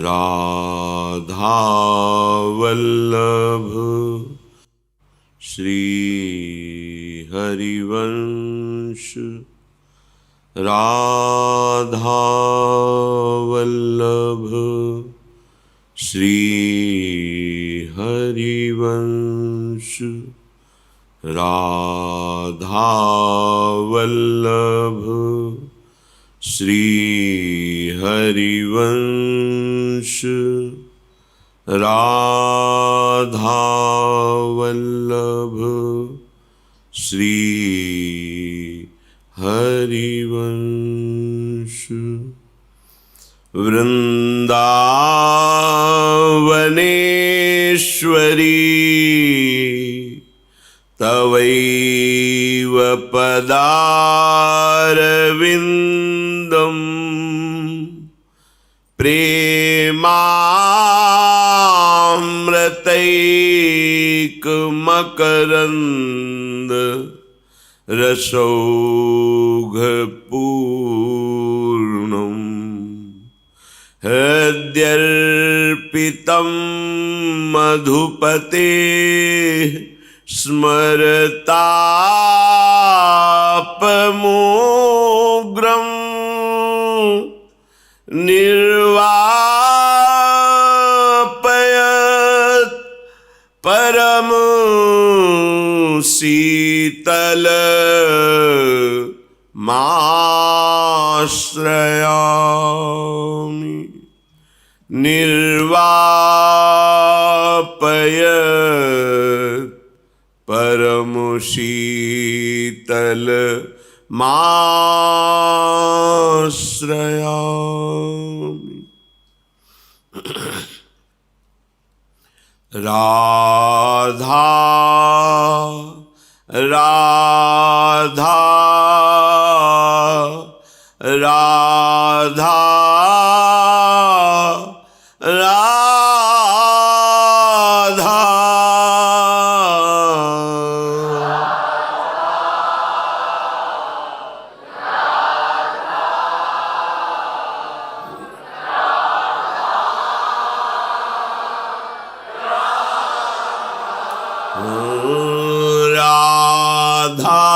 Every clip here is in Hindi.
राधा वल्लभ श्री हरिवंश राधा वल्लभ श्री हरिवंश राधा वल्लभ श्री हरिवंश राधा वल्लभ श्री हरिवंश। वृन्दावनेश्वरी तवैव पदारविन्दम् प्रेमामृतैकमकरन्द रसौघपूर्णम् हृद्यर्पितं मधुपते स्मरतापमोग्रं निर्वापयत् परम शीतल माश्रयामि। निर्वापयत् परम शीतल माश्रयामि। राधा राधा राधा राधा राधा राधा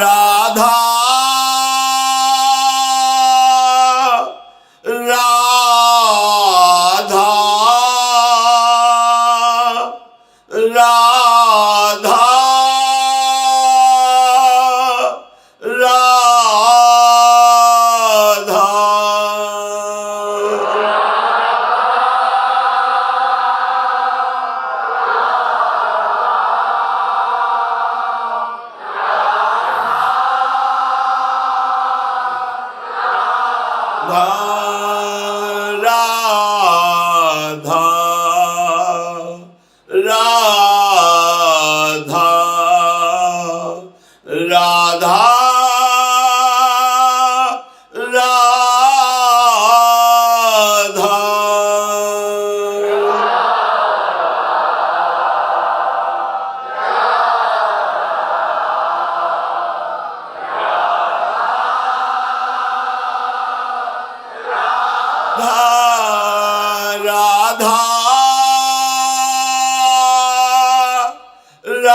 राधा राधा राधा राधा राधा राधा राधा राधा राधा राधा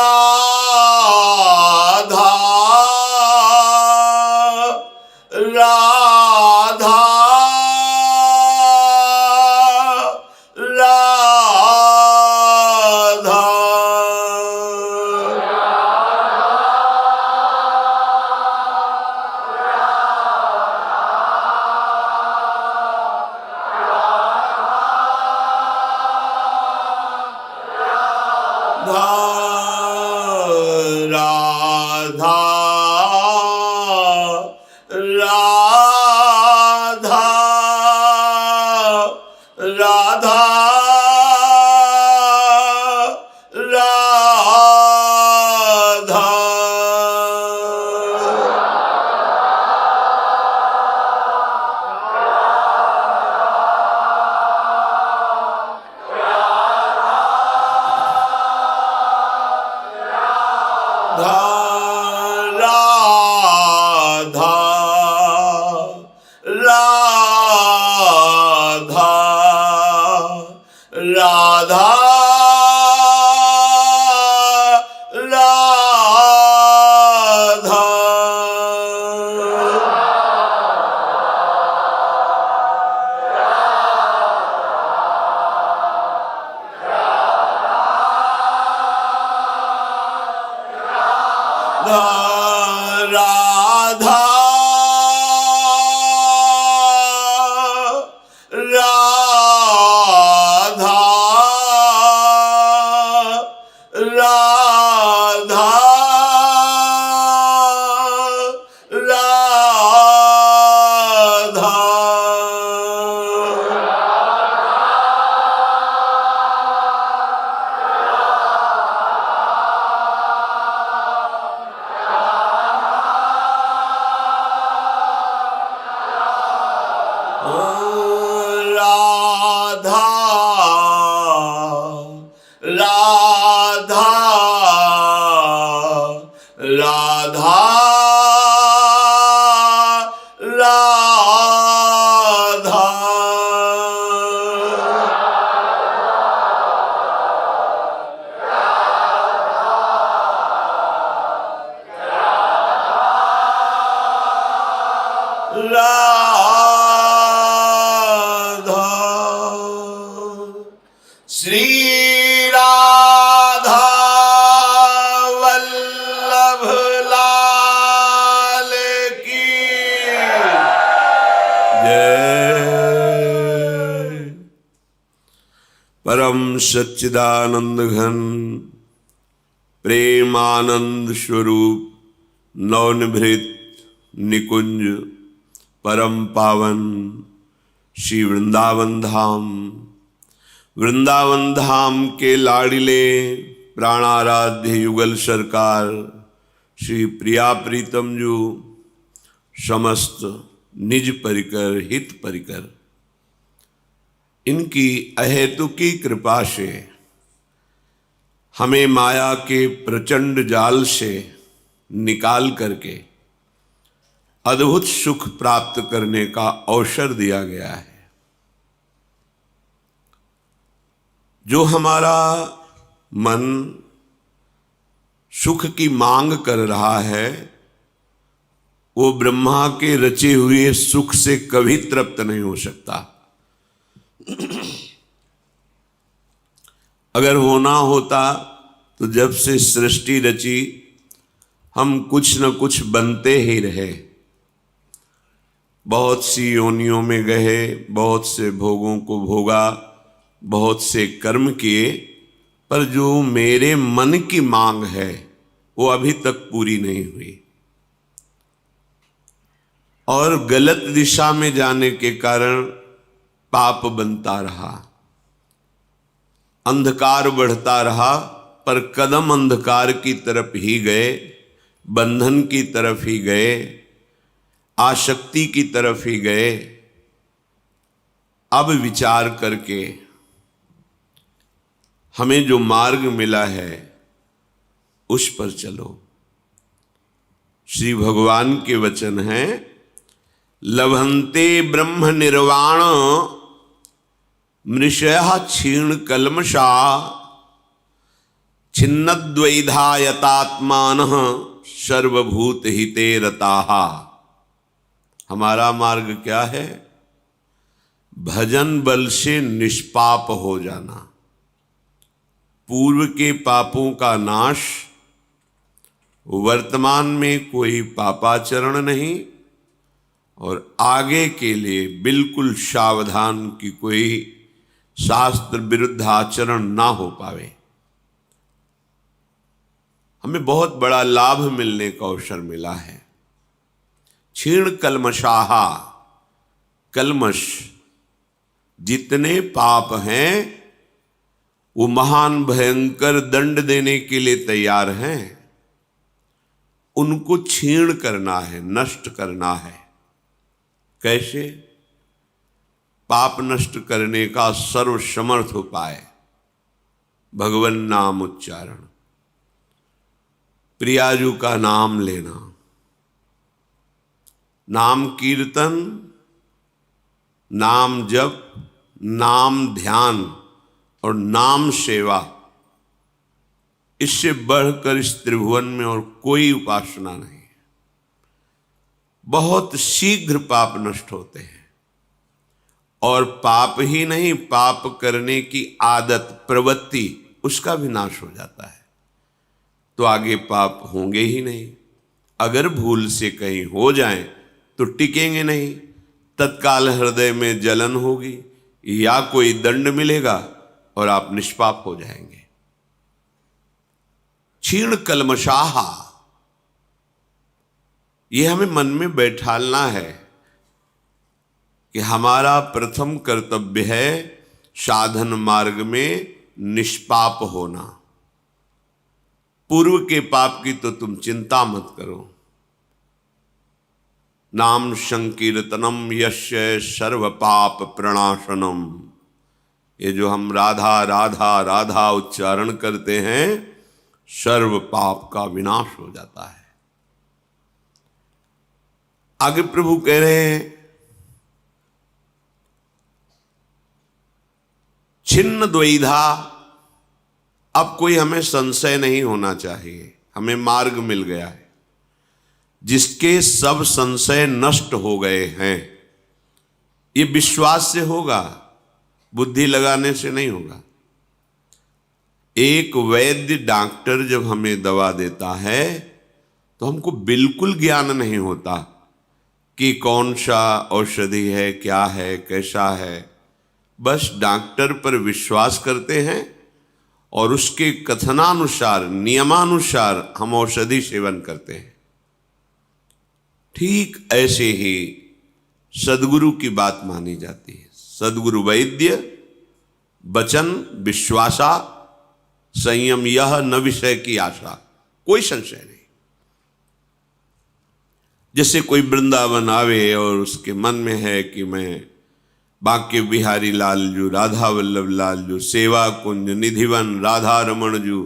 राधा राधा परम सच्चिदानंद घन प्रेमानंद स्वरूप नवनिभृत निकुंज परम पावन श्री वृंदावन धाम के लाडिले प्राणाराध्य युगल सरकार श्री प्रिया प्रीतम जो समस्त निज परिकर हित परिकर इनकी अहेतुकी कृपा से हमें माया के प्रचंड जाल से निकाल करके अद्भुत सुख प्राप्त करने का अवसर दिया गया है। जो हमारा मन सुख की मांग कर रहा है वो ब्रह्मा के रचे हुए सुख से कभी तृप्त नहीं हो सकता। अगर होना होता तो जब से सृष्टि रची हम कुछ न कुछ बनते ही रहे, बहुत सी योनियों में गए, बहुत से भोगों को भोगा, बहुत से कर्म किए, पर जो मेरे मन की मांग है वो अभी तक पूरी नहीं हुई और गलत दिशा में जाने के कारण पाप बनता रहा, अंधकार बढ़ता रहा, पर कदम अंधकार की तरफ ही गए, बंधन की तरफ ही गए, आसक्ति की तरफ ही गए। अब विचार करके हमें जो मार्ग मिला है उस पर चलो। श्री भगवान के वचन हैं, लभन्ते ब्रह्म निर्वाण मृषयः क्षीण कल्मषा छिन्नद्वैधायतात्मानः सर्वभूत हिते रताः। हमारा मार्ग क्या है? भजन बल से निष्पाप हो जाना, पूर्व के पापों का नाश, वर्तमान में कोई पापाचरण नहीं और आगे के लिए बिल्कुल सावधान कि कोई शास्त्र विरुद्ध आचरण ना हो पावे। हमें बहुत बड़ा लाभ मिलने का अवसर मिला है। क्षीण कल्मषाहा, कल्मश जितने पाप हैं वो महान भयंकर दंड देने के लिए तैयार हैं। उनको छीण करना है, नष्ट करना है। कैसे? पाप नष्ट करने का सर्वसमर्थ उपाय भगवन नाम उच्चारण, प्रियाजू का नाम लेना, नाम कीर्तन, नाम जप, नाम ध्यान और नाम सेवा। इससे बढ़कर इस त्रिभुवन में और कोई उपासना नहीं है। बहुत शीघ्र पाप नष्ट होते हैं। और पाप ही नहीं, पाप करने की आदत, प्रवृत्ति, उसका भी नाश हो जाता है। तो आगे पाप होंगे ही नहीं। अगर भूल से कहीं हो जाएं तो टिकेंगे नहीं। तत्काल हृदय में जलन होगी या कोई दंड मिलेगा और आप निष्पाप हो जाएंगे। क्षीण कलमशाहा, यह हमें मन में बैठालना है कि हमारा प्रथम कर्तव्य है साधन मार्ग में निष्पाप होना। पूर्व के पाप की तो तुम चिंता मत करो। नाम संकीर्तनम यस्य सर्व पाप प्रणाशनम, ये जो हम राधा राधा राधा उच्चारण करते हैं, सर्व पाप का विनाश हो जाता है। आगे प्रभु कह रहे हैं, छिन्न द्वैधा, अब कोई हमें संशय नहीं होना चाहिए। हमें मार्ग मिल गया है जिसके सब संशय नष्ट हो गए हैं। ये विश्वास से होगा, बुद्धि लगाने से नहीं होगा। एक वैद्य डॉक्टर जब हमें दवा देता है तो हमको बिल्कुल ज्ञान नहीं होता कि कौन सा औषधि है, क्या है, कैसा है। बस डॉक्टर पर विश्वास करते हैं और उसके कथनानुसार, नियमानुसार हम औषधि सेवन करते हैं। ठीक ऐसे ही सद्गुरु की बात मानी जाती है। सद्गुरु वैद्य वचन विश्वासा, संयम यह न विषय की आशा, कोई संशय नहीं। जैसे कोई वृंदावन आवे और उसके मन में है कि मैं बांके बिहारी लाल जू, राधा वल्लभ लाल जू, सेवा कुंज, निधिवन, राधा रमण जू,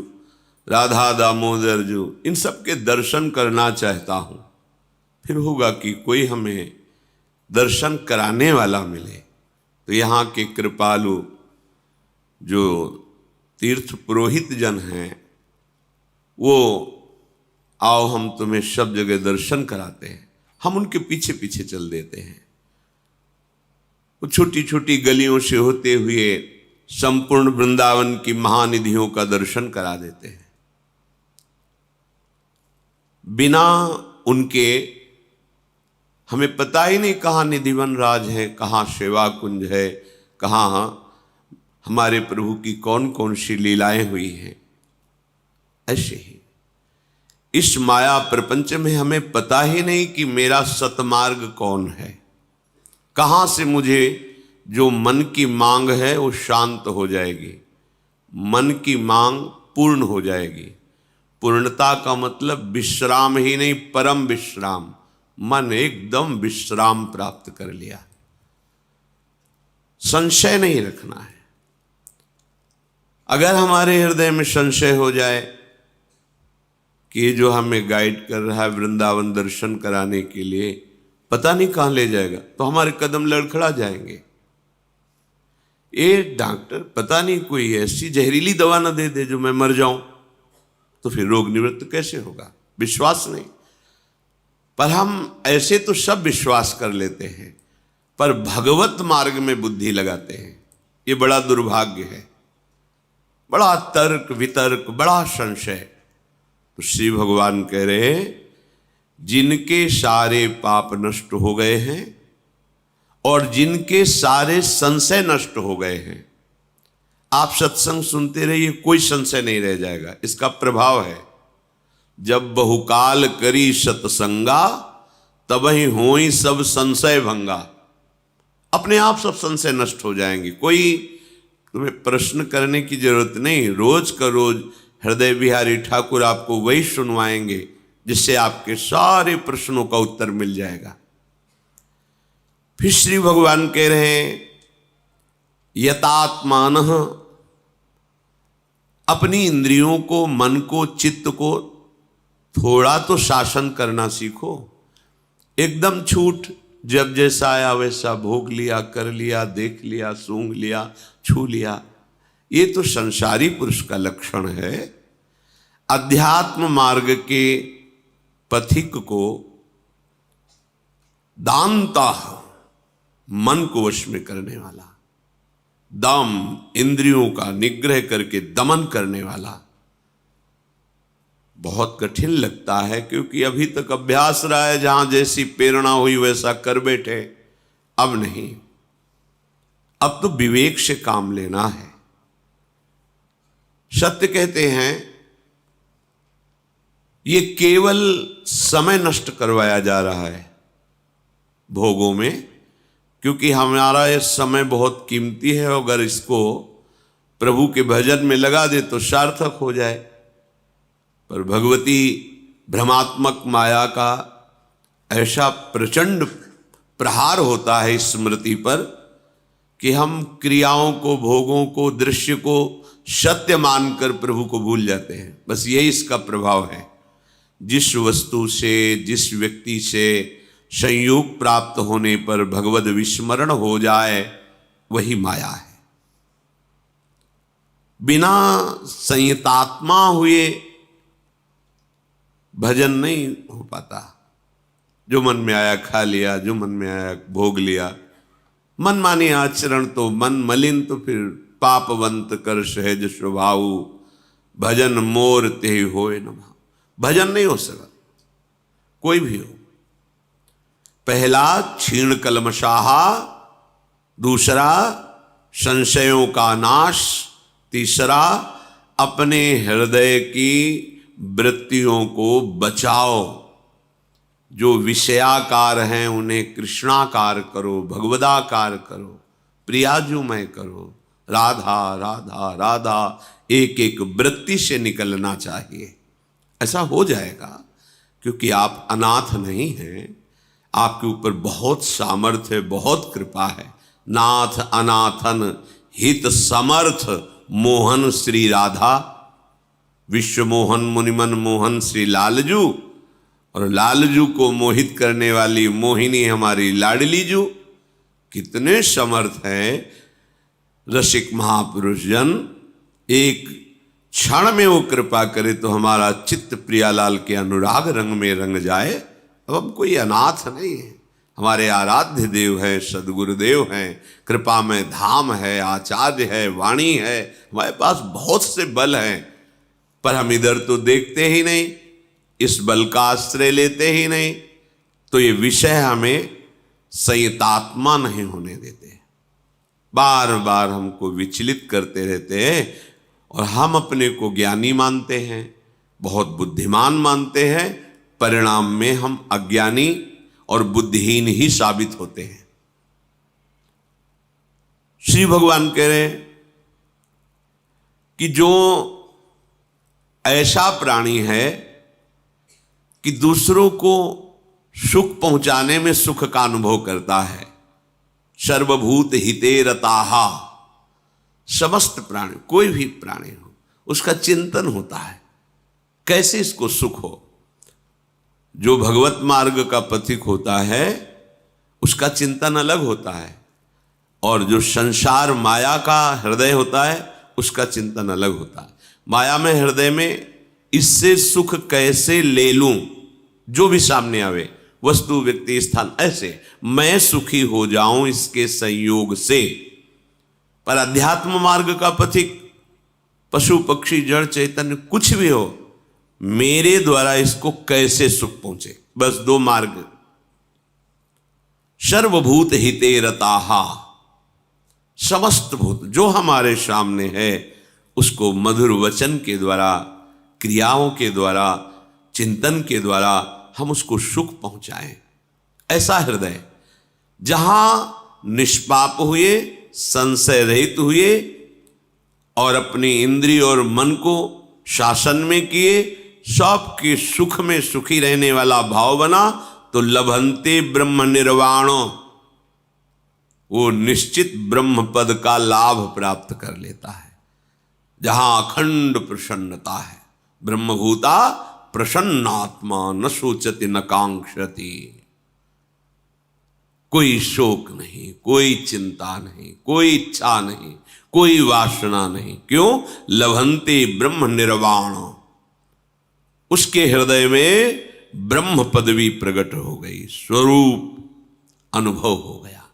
राधा दामोदर जू, इन सब के दर्शन करना चाहता हूं। फिर होगा कि कोई हमें दर्शन कराने वाला मिले। तो यहाँ के कृपालु जो तीर्थ पुरोहित जन हैं, वो आओ हम तुम्हें सब जगह दर्शन कराते हैं, हम उनके पीछे पीछे चल देते हैं। वो छोटी छोटी गलियों से होते हुए संपूर्ण वृंदावन की महानिधियों का दर्शन करा देते हैं। बिना उनके हमें पता ही नहीं कहाँ निधिवन राज है, कहाँ सेवा कुंज है, कहाँ हमारे प्रभु की कौन कौन सी लीलाएं हुई हैं। ऐसे ही इस माया प्रपंच में हमें पता ही नहीं कि मेरा सतमार्ग कौन है, कहाँ से मुझे जो मन की मांग है वो शांत हो जाएगी, मन की मांग पूर्ण हो जाएगी। पूर्णता का मतलब विश्राम ही नहीं, परम विश्राम। मन एकदम विश्राम प्राप्त कर लिया। संशय नहीं रखना है। अगर हमारे हृदय में संशय हो जाए कि ये जो हमें गाइड कर रहा है वृंदावन दर्शन कराने के लिए, पता नहीं कहां ले जाएगा, तो हमारे कदम लड़खड़ा जाएंगे। ये डॉक्टर पता नहीं कोई ऐसी जहरीली दवा ना दे दे जो मैं मर जाऊं, तो फिर रोग निवृत्त कैसे होगा? विश्वास नहीं। पर हम ऐसे तो सब विश्वास कर लेते हैं, पर भगवत मार्ग में बुद्धि लगाते हैं। ये बड़ा दुर्भाग्य है। बड़ा तर्क वितर्क, बड़ा संशय। तो श्री भगवान कह रहे हैं, जिनके सारे पाप नष्ट हो गए हैं और जिनके सारे संशय नष्ट हो गए हैं, आप सत्संग सुनते रहिए, कोई संशय नहीं रह जाएगा। इसका प्रभाव है, जब बहुकाल करी सत्संगा तबहि होई सब संशय भंगा। अपने आप सब संशय नष्ट हो जाएंगे। कोई तुम्हें प्रश्न करने की जरूरत नहीं। रोज का रोज हृदय बिहारी ठाकुर आपको वही सुनवाएंगे जिससे आपके सारे प्रश्नों का उत्तर मिल जाएगा। फिर श्री भगवान कह रहे हैं यतात्मान, अपनी इंद्रियों को, मन को, चित्त को थोड़ा तो शासन करना सीखो। एकदम छूट, जब जैसा आया वैसा भोग लिया, कर लिया, देख लिया, सूंघ लिया, छू लिया, ये तो संसारी पुरुष का लक्षण है। अध्यात्म मार्ग के पथिक को दानता, मन को वश में करने वाला, दम, इंद्रियों का निग्रह करके दमन करने वाला, बहुत कठिन लगता है क्योंकि अभी तक अभ्यास रहा है, जहां जैसी प्रेरणा हुई वैसा कर बैठे। अब नहीं, अब तो विवेक से काम लेना है। सत्य कहते हैं ये केवल समय नष्ट करवाया जा रहा है भोगों में, क्योंकि हमारा ये समय बहुत कीमती है। अगर इसको प्रभु के भजन में लगा दे तो सार्थक हो जाए। पर भगवती भ्रमात्मक माया का ऐसा प्रचंड प्रहार होता है इस स्मृति पर कि हम क्रियाओं को, भोगों को, दृश्य को सत्य मानकर प्रभु को भूल जाते हैं। बस यही इसका प्रभाव है। जिस वस्तु से, जिस व्यक्ति से संयोग प्राप्त होने पर भगवद विस्मरण हो जाए वही माया है। बिना संयतात्मा हुए भजन नहीं हो पाता। जो मन में आया खा लिया, जो मन में आया भोग लिया। मन मानी आचरण तो मन मलिन, तो फिर पापवंत कर सहज स्वभाव, भजन मोर ते होए न भाव। भजन नहीं हो सकता कोई भी हो। पहला क्षीण कलमशाहा, दूसरा संशयों का नाश, तीसरा अपने हृदय की वृत्तियों को बचाओ। जो विषयाकार हैं उन्हें कृष्णाकार करो, भगवदाकार करो, प्रियाजुमय करो। राधा राधा राधा एक एक वृत्ति से निकलना चाहिए। ऐसा हो जाएगा क्योंकि आप अनाथ नहीं हैं। आपके ऊपर बहुत सामर्थ्य है, बहुत कृपा है। नाथ अनाथन हित समर्थ मोहन श्री राधा, विश्व मोहन मुनिमन मोहन श्री लालजू। और लालजू को मोहित करने वाली मोहिनी हमारी लाडली जू। कितने समर्थ हैं रसिक महापुरुष जन। एक क्षण में वो कृपा करे तो हमारा चित्त प्रियालाल के अनुराग रंग में रंग जाए। अब हम कोई अनाथ नहीं है। हमारे आराध्य देव है, सदगुरुदेव हैं, कृपा में धाम है, आचार्य है, वाणी है। हमारे पास बहुत से बल हैं, पर हम इधर तो देखते ही नहीं, इस बल का आश्रय लेते ही नहीं। तो ये विषय हमें संयतात्मा नहीं होने देते, बार बार हमको विचलित करते रहते हैं। और हम अपने को ज्ञानी मानते हैं, बहुत बुद्धिमान मानते हैं। परिणाम में हम अज्ञानी और बुद्धिहीन ही साबित होते हैं। श्री भगवान कह रहे हैं कि जो ऐसा प्राणी है कि दूसरों को सुख पहुंचाने में सुख का अनुभव करता है, सर्वभूत हिते रताहा, समस्त प्राणी, कोई भी प्राणी हो उसका चिंतन होता है कैसे इसको सुख हो। जो भगवत मार्ग का पथिक होता है उसका चिंतन अलग होता है, और जो संसार माया का हृदय होता है उसका चिंतन अलग होता है। माया में, हृदय में इससे सुख कैसे ले लूं, जो भी सामने आवे, वस्तु, व्यक्ति, स्थान, ऐसे मैं सुखी हो जाऊं इसके संयोग से। पर अध्यात्म मार्ग का पथिक, पशु पक्षी जड़ चैतन्य कुछ भी हो, मेरे द्वारा इसको कैसे सुख पहुंचे। बस दो मार्ग। सर्वभूत हिते रताहा, समस्त भूत जो हमारे सामने है उसको मधुर वचन के द्वारा, क्रियाओं के द्वारा, चिंतन के द्वारा हम उसको सुख पहुंचाएं। ऐसा हृदय जहां निष्पाप हुए, संशय रहित हुए और अपनी इंद्रिय और मन को शासन में किए, सबके सुख में सुखी रहने वाला भाव बना, तो लभंते ब्रह्म निर्वाणो, वो निश्चित ब्रह्म पद का लाभ प्राप्त कर लेता है, जहां अखंड प्रसन्नता है। ब्रह्मभूता प्रसन्नात्मा न सोचति न कांक्षति। कोई शोक नहीं, कोई चिंता नहीं, कोई इच्छा नहीं, कोई वासना नहीं। क्यों? लभंते ब्रह्म निर्वाण, उसके हृदय में ब्रह्म पदवी प्रकट हो गई, स्वरूप अनुभव हो गया।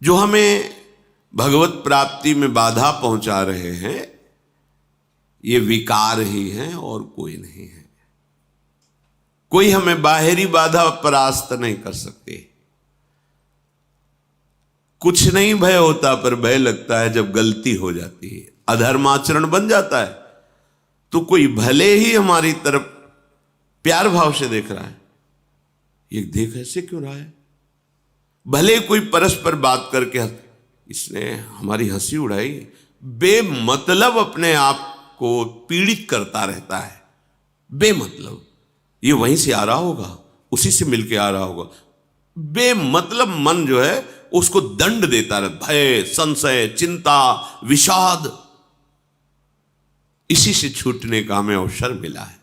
जो हमें भगवत प्राप्ति में बाधा पहुंचा रहे हैं, ये विकार ही हैं और कोई नहीं है। कोई हमें बाहरी बाधा परास्त नहीं कर सकते। कुछ नहीं भय होता, पर भय लगता है जब गलती हो जाती है, अधर्माचरण बन जाता है, तो कोई भले ही हमारी तरफ प्यार भाव से देख रहा है, ये देख ऐसे क्यों रहा है, भले कोई परस्पर बात करके इसने हमारी हंसी उड़ाई, बेमतलब अपने आप को पीड़ित करता रहता है, बेमतलब। ये वहीं से आ रहा होगा, उसी से मिलके आ रहा होगा, बेमतलब मन जो है उसको दंड देता रहता, भय, संशय, चिंता, विषाद। इसी से छूटने का हमें अवसर मिला है।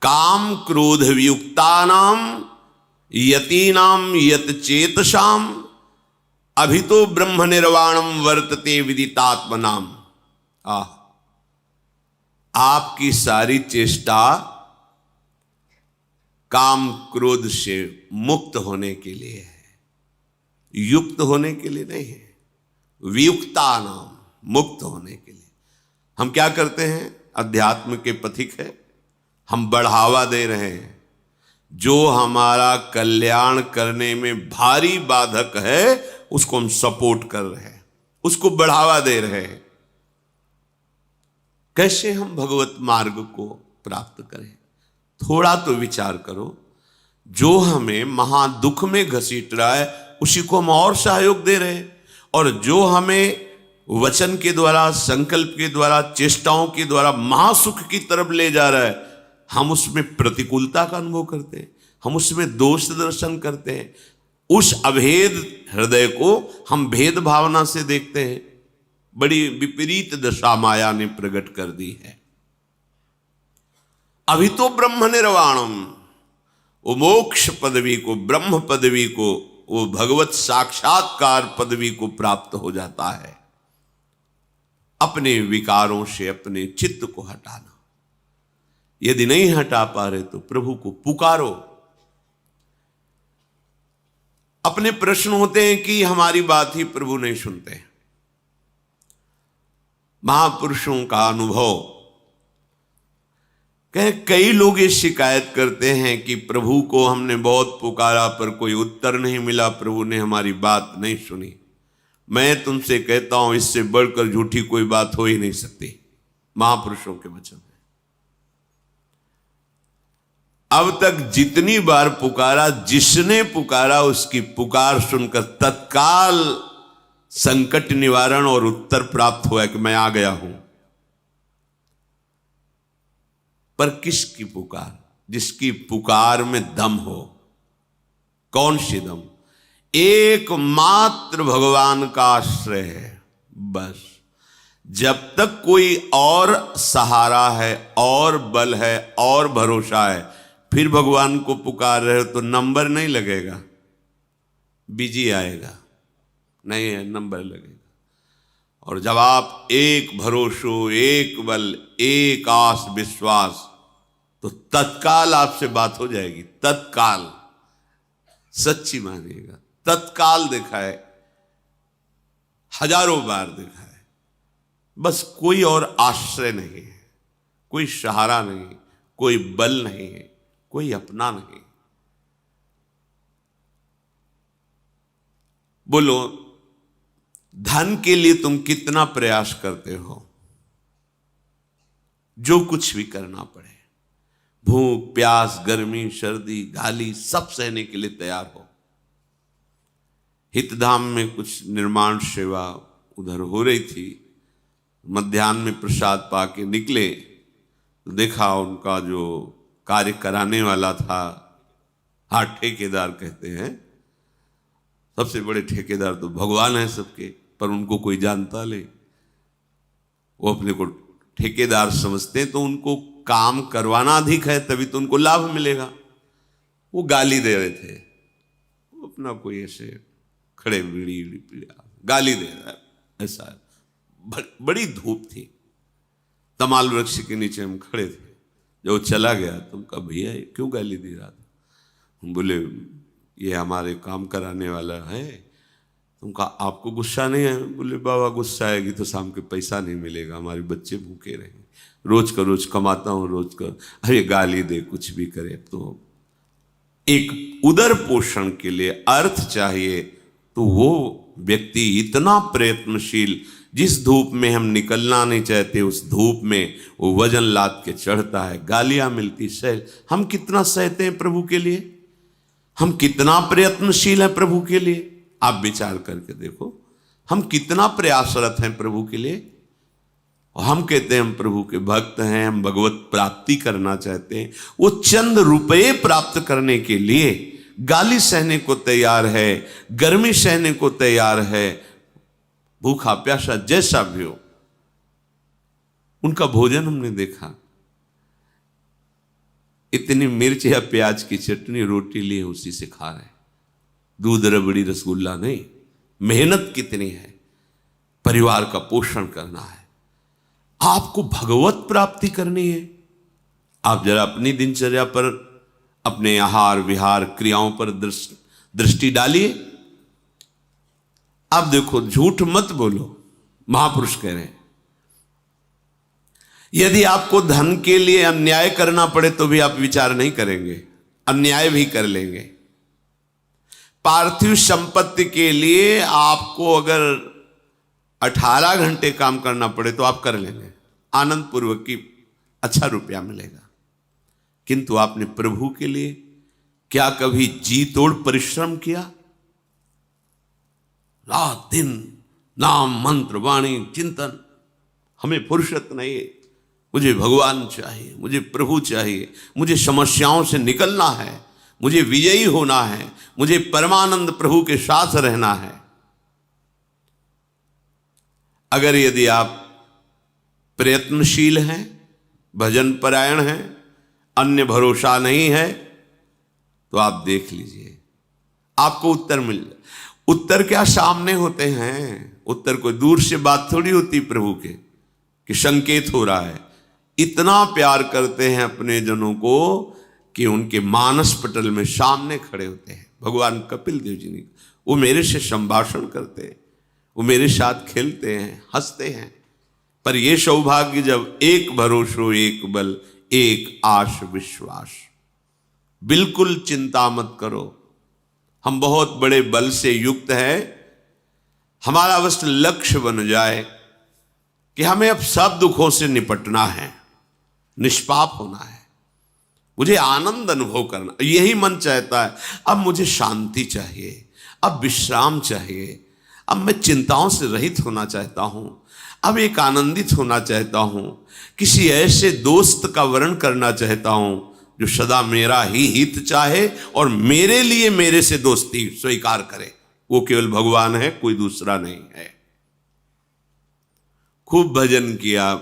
काम क्रोध वियुक्तानाम यतीनाम यत चेतसाम अभितो ब्रह्म निर्वाणम वर्तते विदितात्मनाम। आपकी सारी चेष्टा काम क्रोध से मुक्त होने के लिए है, युक्त होने के लिए नहीं है। वियुक्ता नाम, मुक्त होने के लिए। हम क्या करते हैं? अध्यात्म के पथिक है, हम बढ़ावा दे रहे हैं। जो हमारा कल्याण करने में भारी बाधक है, उसको हम सपोर्ट कर रहे हैं, उसको बढ़ावा दे रहे हैं। कैसे हम भगवत मार्ग को प्राप्त करें? थोड़ा तो विचार करो। जो हमें महादुख में घसीट रहा है, उसी को हम और सहयोग दे रहे हैं, और जो हमें वचन के द्वारा, संकल्प के द्वारा, चेष्टाओं के द्वारा महासुख की तरफ ले जा रहा है, हम उसमें प्रतिकूलता का अनुभव करते हैं, हम उसमें दोष दर्शन करते हैं। उस अभेद हृदय को हम भेद भावना से देखते हैं। बड़ी विपरीत दशा माया ने प्रकट कर दी है। अभी तो ब्रह्म निर्वाणम, वो मोक्ष पदवी को, ब्रह्म पदवी को, वो भगवत साक्षात्कार पदवी को प्राप्त हो जाता है। अपने विकारों से अपने चित्त को हटाना। यदि नहीं हटा पा रहे तो प्रभु को पुकारो। अपने प्रश्न होते हैं कि हमारी बात ही प्रभु नहीं सुनते। महापुरुषों का अनुभव, कई लोग ये शिकायत करते हैं कि प्रभु को हमने बहुत पुकारा पर कोई उत्तर नहीं मिला, प्रभु ने हमारी बात नहीं सुनी। मैं तुमसे कहता हूं, इससे बढ़कर झूठी कोई बात हो ही नहीं सकती। महापुरुषों के वचन है। अब तक जितनी बार पुकारा, जिसने पुकारा उसकी पुकार सुनकर तत्काल संकट निवारण और उत्तर प्राप्त हुआ कि मैं आ गया हूं। पर किसकी पुकार? जिसकी पुकार में दम हो। कौन सी दम? एकमात्र भगवान का आश्रय है, बस। जब तक कोई और सहारा है, और बल है, और भरोसा है, फिर भगवान को पुकार रहे हो तो नंबर नहीं लगेगा, बिजी आएगा, नहीं है, नंबर लगेगा। और जब आप एक भरोसो, एक बल, एक आस विश्वास, तो तत्काल आपसे बात हो जाएगी। तत्काल, सच्ची मानिएगा, तत्काल देखा है, हजारों बार देखा है। बस कोई और आश्रय नहीं है, कोई सहारा नहीं, कोई बल नहीं है, कोई अपना नहीं। बोलो, धन के लिए तुम कितना प्रयास करते हो? जो कुछ भी करना पड़े, भूख, प्यास, गर्मी, सर्दी, गाली, सब सहने के लिए तैयार हो। हितधाम में कुछ निर्माण सेवा उधर हो रही थी। मध्याह्न में प्रसाद पाके निकले तो देखा उनका जो कार्य कराने वाला था, हाँ ठेकेदार कहते हैं, सबसे बड़े ठेकेदार तो भगवान है सबके, पर उनको कोई जानता ले, वो अपने को ठेकेदार समझते हैं तो उनको काम करवाना अधिक है तभी तो उनको लाभ मिलेगा। वो गाली दे रहे थे, वो अपना कोई ऐसे खड़े बीड़ी पीड़ा गाली दे रहा है, ऐसा बड़ी धूप थी, तमाल वृक्ष के नीचे हम खड़े थे। जब वो चला गया तो कहा भैया क्यों गाली दे रहा था? हम बोले ये हमारे काम कराने वाला है। तुम कहा आपको गुस्सा नहीं है? बोले बाबा गुस्सा आएगी तो शाम के पैसा नहीं मिलेगा, हमारे बच्चे भूखे रहेंगे, रोज का रोज कमाता हूँ, रोज का अरे गाली दे कुछ भी करे। तो एक उदर पोषण के लिए अर्थ चाहिए, तो वो व्यक्ति इतना प्रयत्नशील, जिस धूप में हम निकलना नहीं चाहते उस धूप में वो वजन लाद के चढ़ता है, गालियां मिलती सह, हम कितना सहते हैं प्रभु के लिए, हम कितना प्रयत्नशील हैं प्रभु के लिए। आप विचार करके देखो हम कितना प्रयासरत हैं प्रभु के लिए। और हम कहते हैं हम प्रभु के भक्त हैं, हम भगवत प्राप्ति करना चाहते हैं, वो चंद रुपये प्राप्त करने के लिए गाली सहने को तैयार है, गर्मी सहने को तैयार है, भूखा प्यासा जैसा भी हो। उनका भोजन हमने देखा, इतनी मिर्च या प्याज की चटनी रोटी लिए उसी से खा रहे, दूध रबड़ी रसगुल्ला नहीं। मेहनत कितनी है, परिवार का पोषण करना है, आपको भगवत प्राप्ति करनी है। आप जरा अपनी दिनचर्या पर, अपने आहार विहार क्रियाओं पर दृष्टि डालिए। आप देखो झूठ मत बोलो, महापुरुष कह रहे हैं यदि आपको धन के लिए अन्याय करना पड़े तो भी आप विचार नहीं करेंगे, अन्याय भी कर लेंगे। पार्थिव संपत्ति के लिए आपको अगर 18 घंटे काम करना पड़े तो आप कर लेंगे, आनंद पूर्वक की अच्छा रुपया मिलेगा। किंतु आपने प्रभु के लिए क्या कभी जी तोड़ परिश्रम किया? रात दिन नाम मंत्र वाणी चिंतन, हमें फुर्सत नहीं है, मुझे भगवान चाहिए, मुझे प्रभु चाहिए, मुझे समस्याओं से निकलना है, मुझे विजयी होना है, मुझे परमानंद प्रभु के साथ रहना है। अगर यदि आप प्रयत्नशील हैं, भजन परायण हैं, अन्य भरोसा नहीं है, तो आप देख लीजिए आपको उत्तर मिल जाए। उत्तर क्या सामने होते हैं, उत्तर कोई दूर से बात थोड़ी होती प्रभु के कि संकेत हो रहा है। इतना प्यार करते हैं अपने जनों को कि उनके मानस पटल में सामने खड़े होते हैं। भगवान कपिल देव जी ने, वो मेरे से संभाषण करते हैं, वो मेरे साथ खेलते हैं, हंसते हैं। पर ये सौभाग्य जब एक भरोसो एक बल एक आश विश्वास, बिल्कुल चिंता मत करो, हम बहुत बड़े बल से युक्त हैं, हमारा बस लक्ष्य बन जाए कि हमें अब सब दुखों से निपटना है, निष्पाप होना है, मुझे आनंद अनुभव करना, यही मन चाहता है। अब मुझे शांति चाहिए, अब विश्राम चाहिए, अब मैं चिंताओं से रहित होना चाहता हूं, अब एक आनंदित होना चाहता हूं, किसी ऐसे दोस्त का वर्ण करना चाहता हूं जो सदा मेरा ही हित चाहे और मेरे लिए मेरे से दोस्ती स्वीकार करे। वो केवल भगवान है, कोई दूसरा नहीं है। खूब भजन किया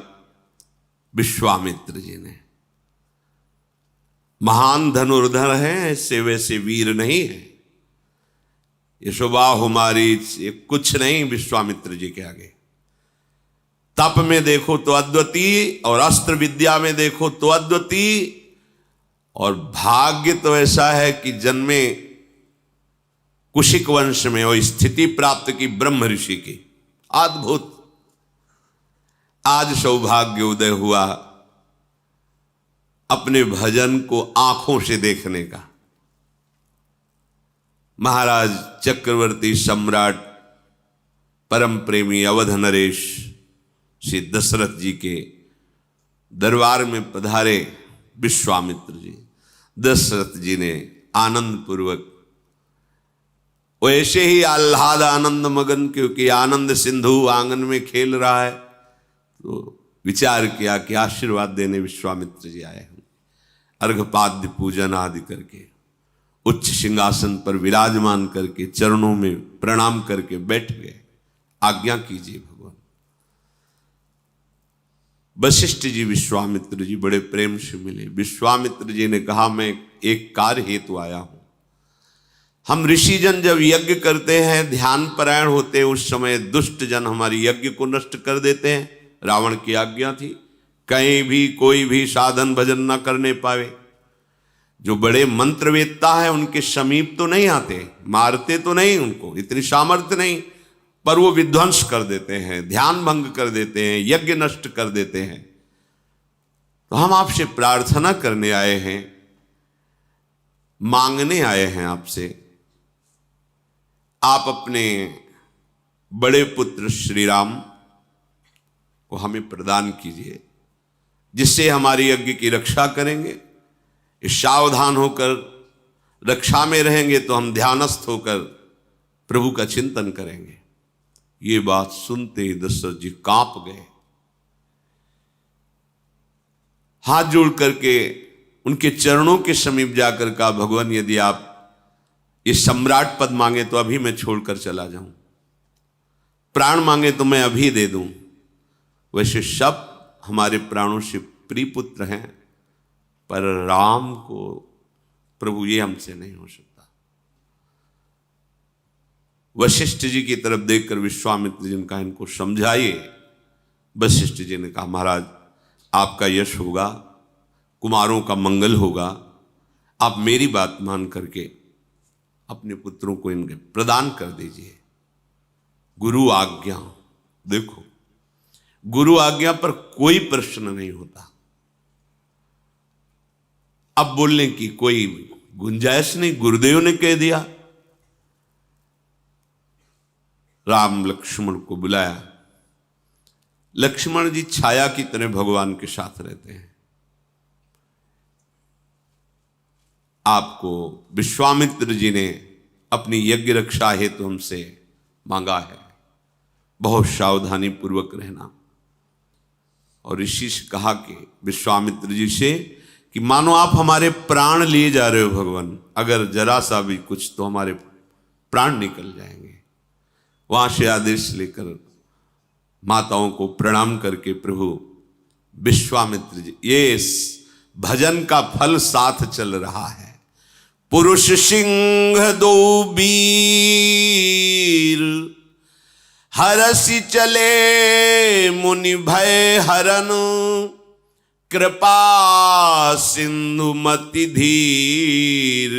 विश्वामित्र जी ने, महान धनुर्धर है, ऐसे वैसे वीर नहीं है। यशोबा हमारी ये कुछ नहीं विश्वामित्र जी के आगे। तप में देखो तो अद्वितीय, और अस्त्र विद्या में देखो तो अद्वितीय, और भाग्य तो ऐसा है कि जन्मे कुशिक वंश में और स्थिति प्राप्त की ब्रह्म ऋषि की, अद्भुत। आज सौभाग्य उदय हुआ अपने भजन को आंखों से देखने का। महाराज चक्रवर्ती सम्राट परम प्रेमी अवध नरेश श्री दशरथ जी के दरबार में पधारे विश्वामित्र जी। दशरथ जी ने आनंद पूर्वक वो ऐसे ही आह्लाद आनंद मगन, क्योंकि आनंद सिंधु आंगन में खेल रहा है, तो विचार किया कि आशीर्वाद देने विश्वामित्र जी आए हैं। अर्घपाद्य पूजन आदि करके उच्च सिंहासन पर विराजमान करके चरणों में प्रणाम करके बैठ गए। आज्ञा कीजिए भगवान। वशिष्ठ जी विश्वामित्र जी बड़े प्रेम से मिले। विश्वामित्र जी ने कहा, मैं एक कार्य हेतु आया हूं। हम ऋषिजन जब यज्ञ करते हैं, ध्यान परायण होते हैं, उस समय दुष्ट जन हमारी यज्ञ को नष्ट कर देते हैं। रावण की आज्ञा थी कहीं भी कोई भी साधन भजन न करने पावे। जो बड़े मंत्रवेत्ता हैं उनके समीप तो नहीं आते, मारते तो नहीं, उनको इतनी सामर्थ्य नहीं, पर वो विध्वंस कर देते हैं, ध्यान भंग कर देते हैं, यज्ञ नष्ट कर देते हैं। तो हम आपसे प्रार्थना करने आए हैं, मांगने आए हैं आपसे, आप अपने बड़े पुत्र श्री राम को हमें प्रदान कीजिए, जिससे हमारी यज्ञ की रक्षा करेंगे। सावधान होकर रक्षा में रहेंगे तो हम ध्यानस्थ होकर प्रभु का चिंतन करेंगे। ये बात सुनते ही दशरथ जी कांप गए। हाथ जोड़ करके उनके चरणों के समीप जाकर कहा, भगवान यदि आप ये सम्राट पद मांगे तो अभी मैं छोड़कर चला जाऊं, प्राण मांगे तो मैं अभी दे दूं। वैसे सब हमारे प्राणों से प्रिय पुत्र हैं, पर राम को प्रभु ये हमसे नहीं हो सकता। वशिष्ठ जी की तरफ देखकर विश्वामित्र जी ने कहा, इनको समझाइए। वशिष्ठ जी ने कहा, महाराज आपका यश होगा, कुमारों का मंगल होगा, आप मेरी बात मान करके अपने पुत्रों को इनके प्रदान कर दीजिए। गुरु आज्ञा, देखो गुरु आज्ञा पर कोई प्रश्न नहीं होता। अब बोलने की कोई गुंजाइश नहीं, गुरुदेव ने कह दिया। राम लक्ष्मण को बुलाया। लक्ष्मण जी छाया की तरह भगवान के साथ रहते हैं। आपको विश्वामित्र जी ने अपनी यज्ञ रक्षा हेतु हमसे मांगा है, बहुत सावधानी पूर्वक रहना। और ऋषि से कहा कि विश्वामित्र जी से कि मानो आप हमारे प्राण लिए जा रहे हो भगवान, अगर जरा सा भी कुछ तो हमारे प्राण निकल जाएंगे। वहां से आदेश लेकर माताओं को प्रणाम करके प्रभु विश्वामित्र जी, ये भजन का फल साथ चल रहा है। पुरुष सिंह दो वीर, हरसि चले मुनि भय हरन, कृपा सिंधु मति धीर,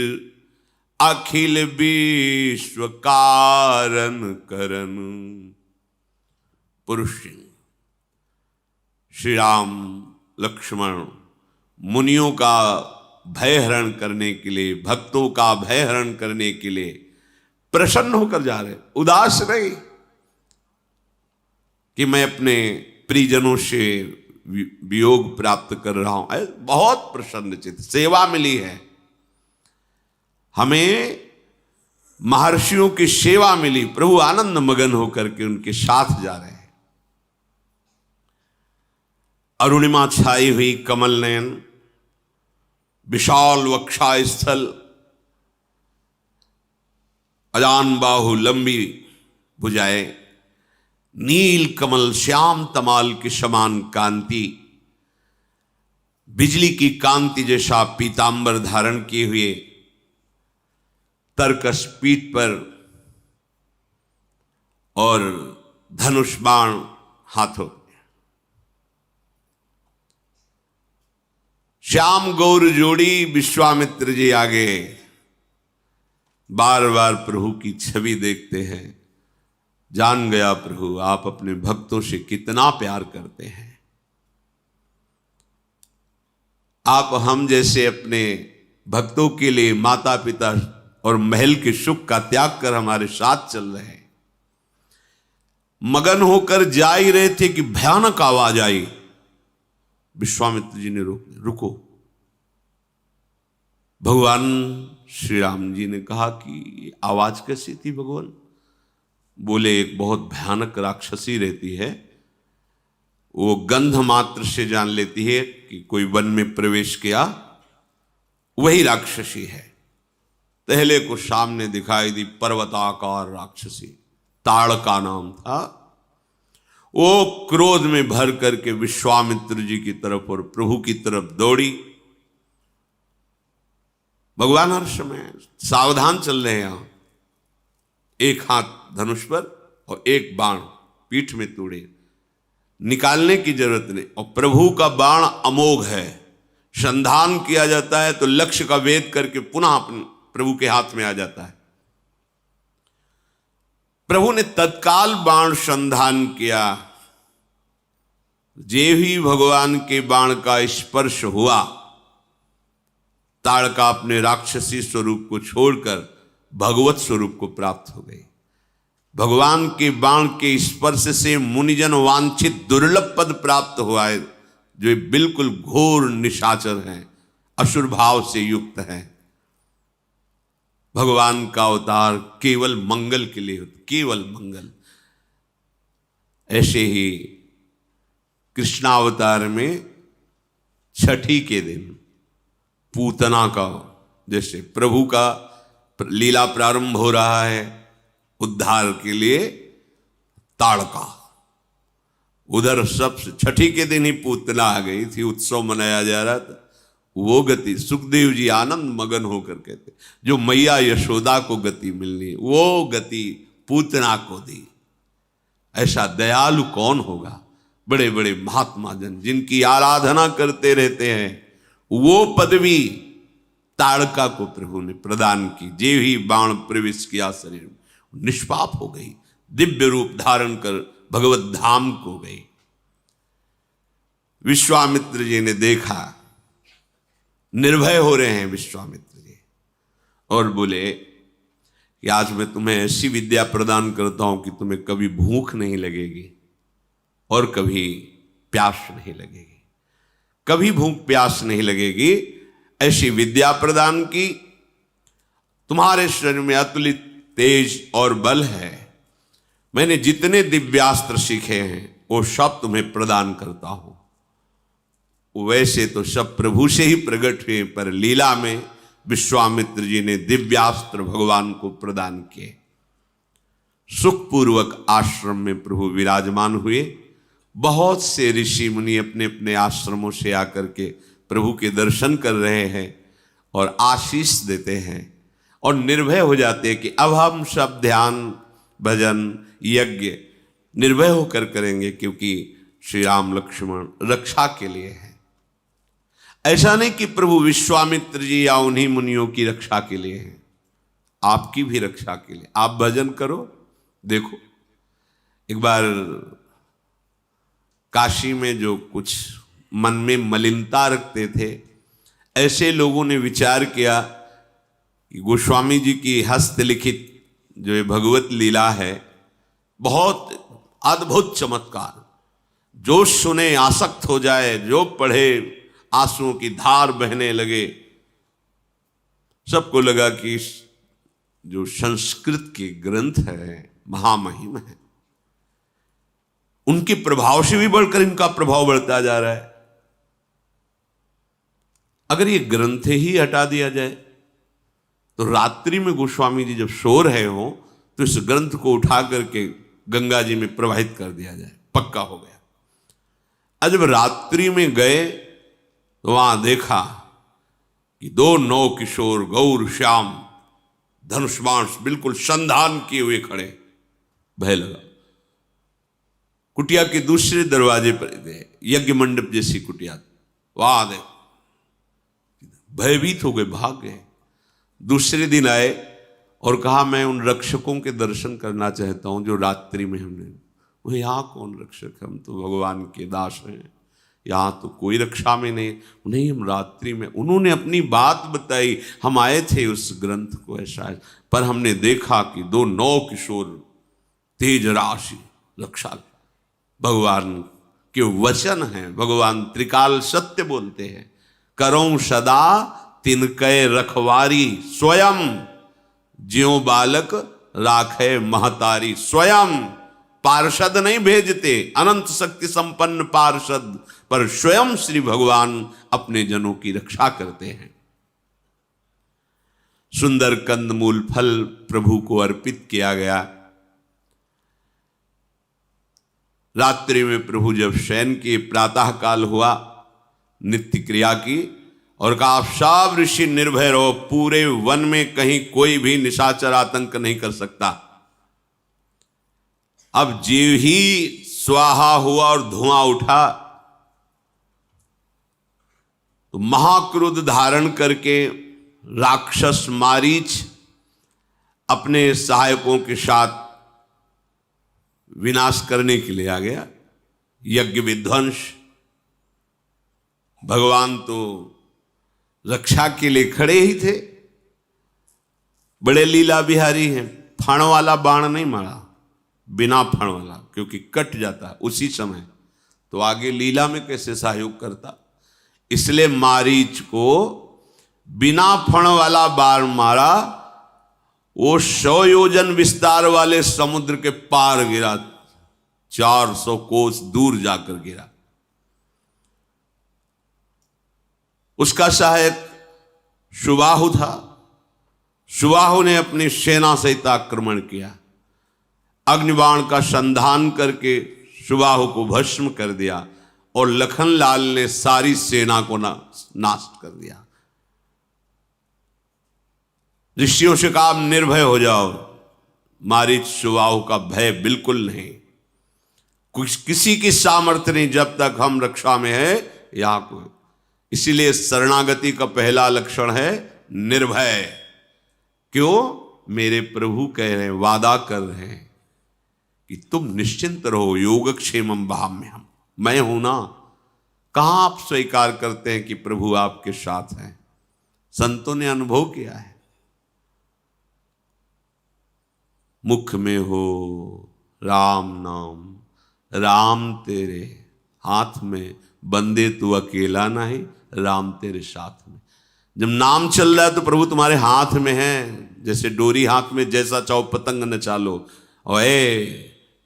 अखिल विश्व कारण करन। पुरुष सिंह श्री राम लक्ष्मण मुनियों का भय हरण करने के लिए, भक्तों का भय हरण करने के लिए प्रसन्न होकर जा रहे, उदास नहीं कि मैं अपने परिजनों से वियोग प्राप्त कर रहा हूं। बहुत प्रसन्नचित, सेवा मिली है हमें, महर्षियों की सेवा मिली। प्रभु आनंद मगन होकर के उनके साथ जा रहे हैं। अरुणिमा छाई हुई कमल नयन, विशाल वक्षा स्थल, अजान बाहु लंबी भुजाएं, नील कमल श्याम तमाल के समान कांति, बिजली की कांति जैसा पीतांबर धारण किए हुए, तरकस पीठ पर और धनुष बाण हाथों, श्याम गौर जोड़ी। विश्वामित्र जी आगे बार बार प्रभु की छवि देखते हैं। जान गया प्रभु आप अपने भक्तों से कितना प्यार करते हैं। आप हम जैसे अपने भक्तों के लिए माता पिता और महल के सुख का त्याग कर हमारे साथ चल रहे हैं। मगन होकर जा ही रहे थे कि भयानक आवाज आई। विश्वामित्र जी ने रोक, रुको, भगवान श्री राम जी ने कहा कि आवाज कैसी थी भगवान? बोले एक बहुत भयानक राक्षसी रहती है, वो गंध मात्र से जान लेती है कि कोई वन में प्रवेश किया, वही राक्षसी है। पहले को सामने दिखाई दी पर्वताकार राक्षसी, ताड़का नाम था। वो क्रोध में भर करके विश्वामित्र जी की तरफ और प्रभु की तरफ दौड़ी। भगवान हर समय सावधान चल रहे हैं। यहां एक हाथ धनुष पर और एक बाण पीठ में तोड़े, निकालने की जरूरत नहीं। और प्रभु का बाण अमोघ है, संधान किया जाता है तो लक्ष्य का भेद करके पुनः अपने प्रभु के हाथ में आ जाता है। प्रभु ने तत्काल बाण संधान किया। जे ही भगवान के बाण का स्पर्श हुआ, ताड़का अपने राक्षसी स्वरूप को छोड़कर भगवत स्वरूप को प्राप्त हो गई। भगवान के बाण के स्पर्श से मुनिजन वांछित दुर्लभ पद प्राप्त हुआ है, जो बिल्कुल घोर निशाचर है, असुर भाव से युक्त है। भगवान का अवतार केवल मंगल के लिए होता, केवल मंगल। ऐसे ही कृष्णावतार में छठी के दिन पूतना का, जैसे प्रभु का लीला प्रारंभ हो रहा है उद्धार के लिए, ताड़का उधर सबसे छठी के दिन ही पूतना आ गई थी, उत्सव मनाया जा रहा था। वो गति सुखदेव जी आनंद मगन होकर कहते, जो मैया यशोदा को गति मिलनी वो गति पूतना को दी। ऐसा दयालु कौन होगा? बड़े बड़े महात्मा जन जिनकी आराधना करते रहते हैं, वो पदवी ताड़का को प्रभु ने प्रदान की। जे ही बाण प्रवेश किया शरीर में, निष्पाप हो गई, दिव्य रूप धारण कर भगवत धाम को गई। विश्वामित्र जी ने देखा, निर्भय हो रहे हैं विश्वामित्र जी, और बोले कि आज मैं तुम्हें ऐसी विद्या प्रदान करता हूं कि तुम्हें कभी भूख नहीं लगेगी और कभी प्यास नहीं लगेगी, कभी भूख प्यास नहीं लगेगी। ऐसी विद्या प्रदान की, तुम्हारे शरीर में अतुलित तेज और बल है। मैंने जितने दिव्यास्त्र सीखे हैं वो सब तुम्हें प्रदान करता हूं। वैसे तो सब प्रभु से ही प्रकट हुए, पर लीला में विश्वामित्र जी ने दिव्यास्त्र भगवान को प्रदान किए। सुखपूर्वक आश्रम में प्रभु विराजमान हुए। बहुत से ऋषि मुनि अपने अपने आश्रमों से आकर के प्रभु के दर्शन कर रहे हैं और आशीष देते हैं और निर्भय हो जाते हैं कि अब हम सब ध्यान भजन यज्ञ निर्भय होकर करेंगे, क्योंकि श्री राम लक्ष्मण रक्षा के लिए है। ऐसा नहीं कि प्रभु विश्वामित्र जी या उन्हीं मुनियों की रक्षा के लिए हैं, आपकी भी रक्षा के लिए। आप भजन करो। देखो, एक बार काशी में जो कुछ मन में मलिनता रखते थे, ऐसे लोगों ने विचार किया कि गोस्वामी जी की हस्तलिखित जो ये भगवत लीला है, बहुत अद्भुत चमत्कार, जो सुने आसक्त हो जाए, जो पढ़े आंसुओं की धार बहने लगे। सबको लगा कि जो संस्कृत के ग्रंथ है महामहिम है, उनके प्रभाव से भी बढ़कर इनका प्रभाव बढ़ता जा रहा है। अगर ये ग्रंथ ही हटा दिया जाए तो रात्रि में गोस्वामी जी जब सो रहे हो तो इस ग्रंथ को उठा करके गंगा जी में प्रवाहित कर दिया जाए, पक्का हो गया। आज जब रात्रि में गए तो वहां देखा कि दो नौ किशोर गौर श्याम धनुष्बाण बिल्कुल संधान किए हुए खड़े। भय लगा। कुटिया के दूसरे दरवाजे पर गए, यज्ञ मंडप जैसी कुटिया, वहां गए, भयभीत हो गए, भाग गए। दूसरे दिन आए और कहा मैं उन रक्षकों के दर्शन करना चाहता हूं जो रात्रि में हमने। वो यहाँ कौन रक्षक, हम तो भगवान के दास हैं, यहाँ तो कोई रक्षा में नहीं, हम रात्रि में। उन्होंने अपनी बात बताई, हम आए थे उस ग्रंथ को ऐसा, पर हमने देखा कि दो नौ किशोर तेज राशि रक्षा। भगवान के वचन हैं, भगवान त्रिकाल सत्य बोलते हैं। करो सदा तिनकै रखवारी स्वयं, ज्यों बालक राखे महतारी। स्वयं पार्षद नहीं भेजते, अनंत शक्ति संपन्न पार्षद, पर स्वयं श्री भगवान अपने जनों की रक्षा करते हैं। सुंदर कंदमूल फल प्रभु को अर्पित किया गया। रात्रि में प्रभु जब शयन किए, प्रातः काल हुआ, नित्य क्रिया की और कहा आप सब ऋषि निर्भय रहो, पूरे वन में कहीं कोई भी निशाचर आतंक नहीं कर सकता। अब जीव ही स्वाहा हुआ और धुआं उठा तो महाक्रोध धारण करके राक्षस मारीच अपने सहायकों के साथ विनाश करने के लिए आ गया। यज्ञ विध्वंस। भगवान तो रक्षा के लिए खड़े ही थे, बड़े लीला बिहारी हैं। फण वाला बाण नहीं मारा, बिना फण वाला, क्योंकि कट जाता उसी समय, तो आगे लीला में कैसे सहयोग करता। इसलिए मारीच को बिना फण वाला बाण मारा, वो 100 योजन विस्तार वाले समुद्र के पार गिरा, 400 कोस दूर जाकर गिरा। उसका सहायक सुबाहु था। सुबाहु ने अपनी सेना सहित आक्रमण किया, अग्निबाण का संधान करके सुबाहु को भस्म कर दिया और लखनलाल ने सारी सेना को नाश कर दिया। ऋषियों से कहा निर्भय हो जाओ, मारीच सुबाहु का भय बिल्कुल नहीं, कुछ किसी की सामर्थ्य नहीं जब तक हम रक्षा में है यहां को। इसीलिए शरणागति का पहला लक्षण है निर्भय। क्यों? मेरे प्रभु कह रहे हैं, वादा कर रहे हैं कि तुम निश्चिंत रहो, योगक्षेमम भाम्यहम्, मैं हूं ना। कहां आप स्वीकार करते हैं कि प्रभु आपके साथ हैं? संतों ने अनुभव किया है। मुख में हो राम नाम, राम तेरे हाथ में, बंदे तू अकेला नहीं, राम तेरे साथ में। जब नाम चल रहा है तो प्रभु तुम्हारे हाथ में है, जैसे डोरी हाथ में, जैसा चाहो पतंग नचा लो। और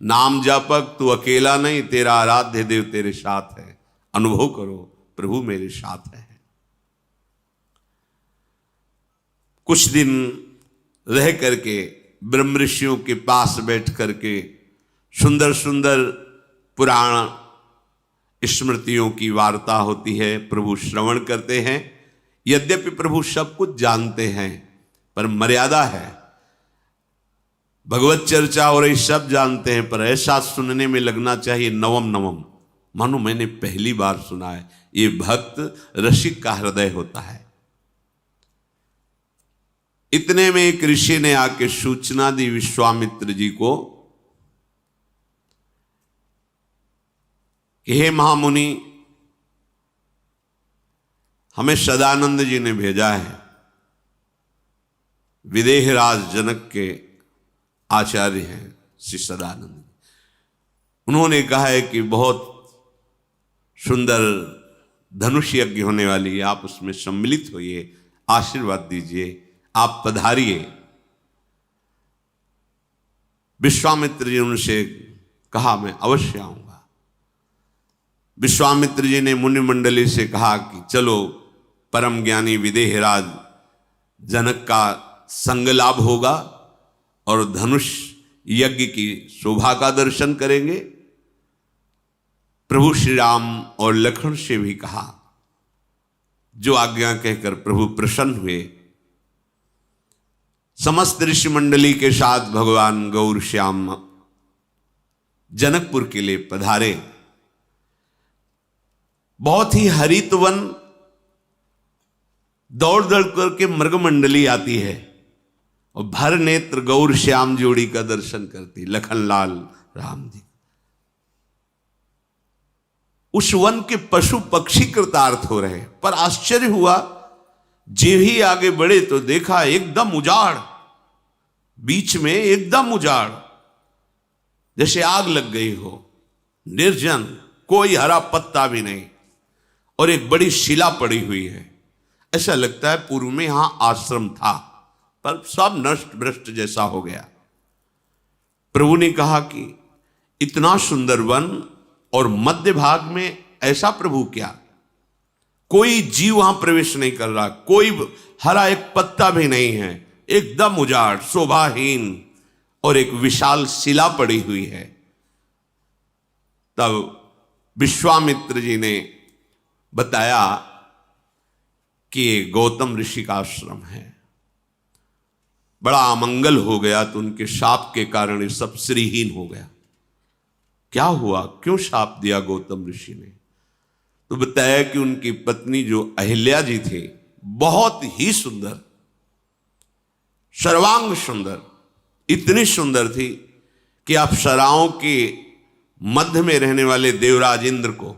नाम जापक तू अकेला नहीं, तेरा आराध्य देव तेरे साथ है। अनुभव करो, प्रभु मेरे साथ है। कुछ दिन रह करके ब्रह्म ऋषियों के पास बैठ करके सुंदर सुंदर पुराण स्मृतियों की वार्ता होती है, प्रभु श्रवण करते हैं। यद्यपि प्रभु सब कुछ जानते हैं, पर मर्यादा है। भगवत चर्चा हो रही, सब जानते हैं, पर ऐसा सुनने में लगना चाहिए नवम नवम, मानो मैंने पहली बार सुना है। ये भक्त रसिक का हृदय होता है। इतने में एक ऋषि ने आके सूचना दी विश्वामित्र जी को कि हे महामुनि, हमें सदानंद जी ने भेजा है, विदेहराज जनक के आचार्य हैं श्री सदानंद। उन्होंने कहा है कि बहुत सुंदर धनुष यज्ञ होने वाली है, आप उसमें सम्मिलित होइए, आशीर्वाद दीजिए, आप पधारिए। विश्वामित्र जी उनसे कहा मैं अवश्य आऊंगा। विश्वामित्र जी ने मुनि मंडली से कहा कि चलो परम ज्ञानी विदेहराज जनक का संग लाभ होगा और धनुष यज्ञ की शोभा का दर्शन करेंगे। प्रभु श्री राम और लक्ष्मण से भी कहा, जो आज्ञा कहकर प्रभु प्रसन्न हुए। समस्त ऋषि मंडली के साथ भगवान गौर श्याम जनकपुर के लिए पधारे। बहुत ही हरित वन, दौड़ दौड़ करके मृग मंडली आती है और भर नेत्र गौर श्याम जोड़ी का दर्शन करती, लखनलाल राम जी। उस वन के पशु पक्षी कृतार्थ हो रहे, पर आश्चर्य हुआ, जे ही आगे बढ़े तो देखा एकदम उजाड़, बीच में एकदम उजाड़, जैसे आग लग गई हो, निर्जन, कोई हरा पत्ता भी नहीं, और एक बड़ी शिला पड़ी हुई है। ऐसा लगता है पूर्व में यहां आश्रम था, पर सब नष्ट भ्रष्ट जैसा हो गया। प्रभु ने कहा कि इतना सुंदर वन और मध्य भाग में ऐसा प्रभु क्या, कोई जीव वहां प्रवेश नहीं कर रहा, कोई हरा एक पत्ता भी नहीं है, एकदम उजाड़ शोभाहीन, और एक विशाल शिला पड़ी हुई है। तब विश्वामित्र जी ने बताया कि ये गौतम ऋषि का आश्रम है। बड़ा अमंगल हो गया, तो उनके शाप के कारण ये सब श्रीहीन हो गया। क्या हुआ, क्यों शाप दिया गौतम ऋषि ने? तो बताया कि उनकी पत्नी जो अहिल्या जी थी, बहुत ही सुंदर, सर्वांग सुंदर, इतनी सुंदर थी कि अप्सराओं के मध्य में रहने वाले देवराज इंद्र को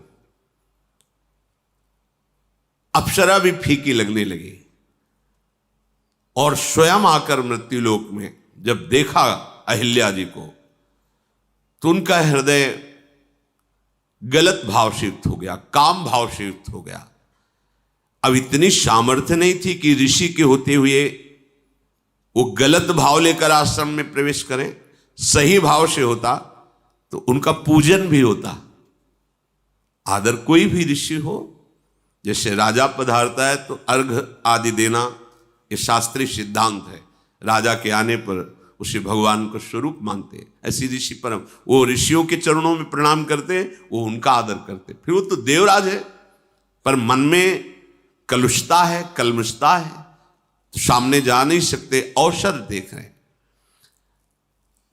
अप्सरा भी फीकी लगने लगी। और स्वयं आकर मृत्युलोक में जब देखा अहिल्या जी को, तो उनका हृदय गलत भाव से युक्त हो गया, काम भाव से युक्त हो गया। अब इतनी सामर्थ्य नहीं थी कि ऋषि के होते हुए वो गलत भाव लेकर आश्रम में प्रवेश करें। सही भाव से होता तो उनका पूजन भी होता। आदर कोई भी ऋषि हो, जैसे राजा पधारता है तो अर्घ आदि देना, ये शास्त्रीय सिद्धांत है। राजा के आने पर उसे भगवान का स्वरूप मानते, ऐसी ऋषि परम, वो ऋषियों के चरणों में प्रणाम करते, वो उनका आदर करते। फिर वो तो देवराज है, पर मन में कलुषता है, कलमशता है, तो सामने जा नहीं सकते, अवसर देख रहे हैं।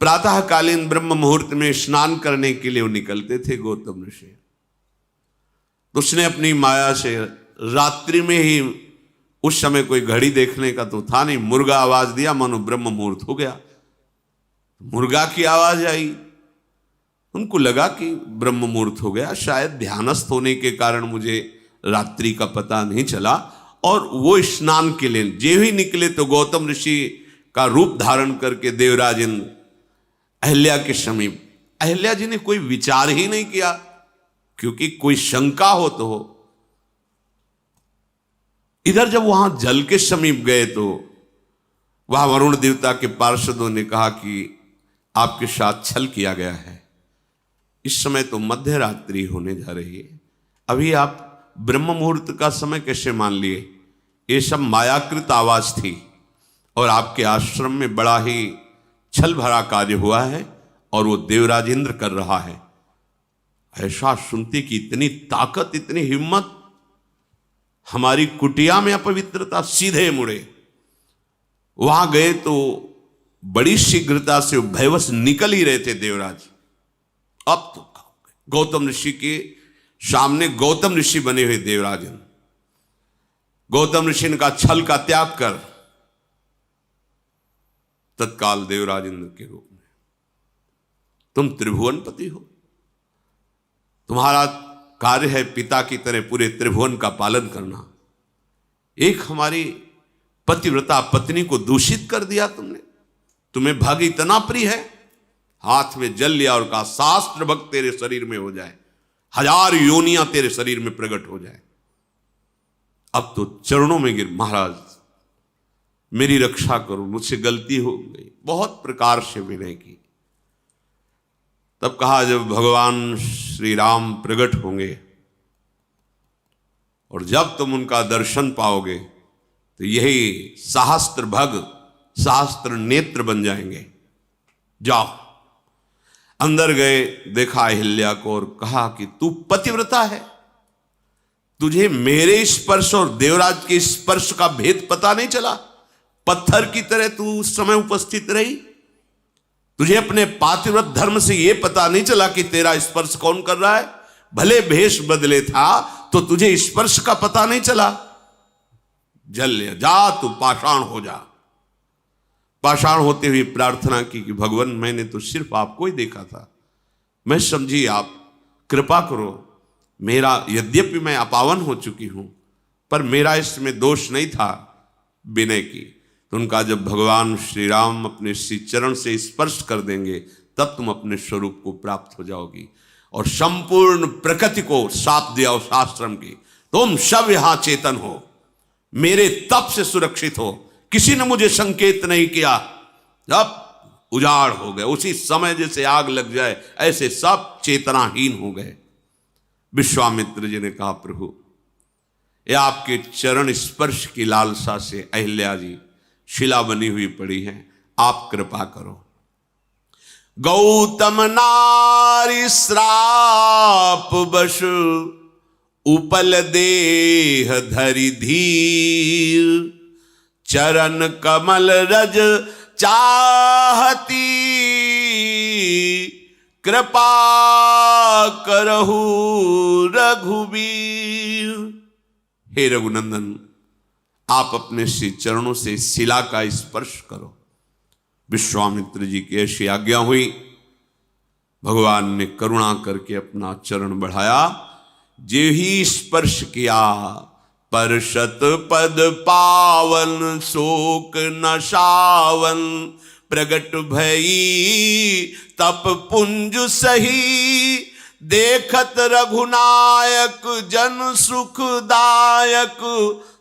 प्रातःकालीन ब्रह्म मुहूर्त में स्नान करने के लिए वो निकलते थे गौतम ऋषि। तो उसने अपनी माया से रात्रि में ही, उस समय कोई घड़ी देखने का तो था नहीं, मुर्गा आवाज दिया, मानो ब्रह्म मुहूर्त हो गया। मुर्गा की आवाज आई, उनको लगा कि ब्रह्म मुहूर्त हो गया, शायद ध्यानस्थ होने के कारण मुझे रात्रि का पता नहीं चला। और वो स्नान के लिए जे ही निकले तो गौतम ऋषि का रूप धारण करके देवराज इंद्र अहिल्या के समीप, अहिल्या जी ने कोई विचार ही नहीं किया, क्योंकि कोई शंका हो तो हो। इधर जब वहां जल के समीप गए तो वहां वरुण देवता के पार्षदों ने कहा कि आपके साथ छल किया गया है। इस समय तो मध्य रात्रि होने जा रही है, अभी आप ब्रह्म मुहूर्त का समय कैसे मान लिए? ये सब मायाकृत आवाज थी, और आपके आश्रम में बड़ा ही छल भरा कार्य हुआ है, और वो देवराज इंद्र कर रहा है। ऐसा सुनते कि इतनी ताकत, इतनी हिम्मत, हमारी कुटिया में अपवित्रता, सीधे मुड़े। वहां गए तो बड़ी शीघ्रता से भयवश निकल ही रहे थे देवराज। अब तो गौतम ऋषि के सामने गौतम ऋषि बने हुए देवराज, गौतम ऋषि का छल का त्याग कर तत्काल देवराज इंद्र के रूप में, तुम त्रिभुवनपति हो, तुम्हारा कार्य है पिता की तरह पूरे त्रिभुवन का पालन करना। एक हमारी पतिव्रता पत्नी को दूषित कर दिया तुमने, तुम्हें भग इतना प्रिय है, हाथ में जल लिया और कहा शास्त्र भक्त तेरे शरीर में हो जाए, 1000 योनियां तेरे शरीर में प्रकट हो जाए। अब तो चरणों में गिर, महाराज मेरी रक्षा करो, मुझसे गलती हो गई, बहुत प्रकार से विनय की। तब कहा जब भगवान श्री राम प्रकट होंगे और जब तुम उनका दर्शन पाओगे तो यही सहस्त्र भग, सहस्त्र नेत्र बन जाएंगे। जाओ। अंदर गए, देखा अहिल्या को और कहा कि तू पतिव्रता है, तुझे मेरे स्पर्श और देवराज के स्पर्श का भेद पता नहीं चला? पत्थर की तरह तू उस समय उपस्थित रही, तुझे अपने पातिव्रत धर्म से यह पता नहीं चला कि तेरा स्पर्श कौन कर रहा है? भले भेष बदले था तो तुझे स्पर्श का पता नहीं चला? जल ले, जा तू पाषाण हो जा। पाषाण होते हुए प्रार्थना की कि भगवान मैंने तो सिर्फ आपको ही देखा था, मैं समझी आप कृपा करो, मेरा यद्यपि मैं अपावन हो चुकी हूं पर मेरा इसमें दोष नहीं था विनय की। तो उनका जब भगवान श्री राम अपने श्री चरण से स्पर्श कर देंगे तब तुम अपने स्वरूप को प्राप्त हो जाओगी। और संपूर्ण प्रकृति को साप दिया उस आश्रम की, तुम सब यहां चेतन हो, मेरे तप से सुरक्षित हो। किसी ने मुझे संकेत नहीं किया, अब उजाड़ हो गए। उसी समय जैसे आग लग जाए ऐसे सब चेतनाहीन हो गए। विश्वामित्र जी ने कहा, प्रभु ये आपके चरण स्पर्श की लालसा से अहिल्या जी शिला बनी हुई पड़ी है, आप कृपा करो। गौतम नारी श्राप बश उपल देह धरि धीर, चरण कमल रज चाहती, कृपा करहु रघुबीर। हे रघुनंदन, आप अपने श्री चरणों से शिला का स्पर्श करो। विश्वामित्र जी की ऐसी आज्ञा हुई। भगवान ने करुणा करके अपना चरण बढ़ाया, जे ही स्पर्श किया परशत पद पावन, शोक नशावन, प्रगट भई तप पुंज सही, देखत रघुनायक जन सुखदायक,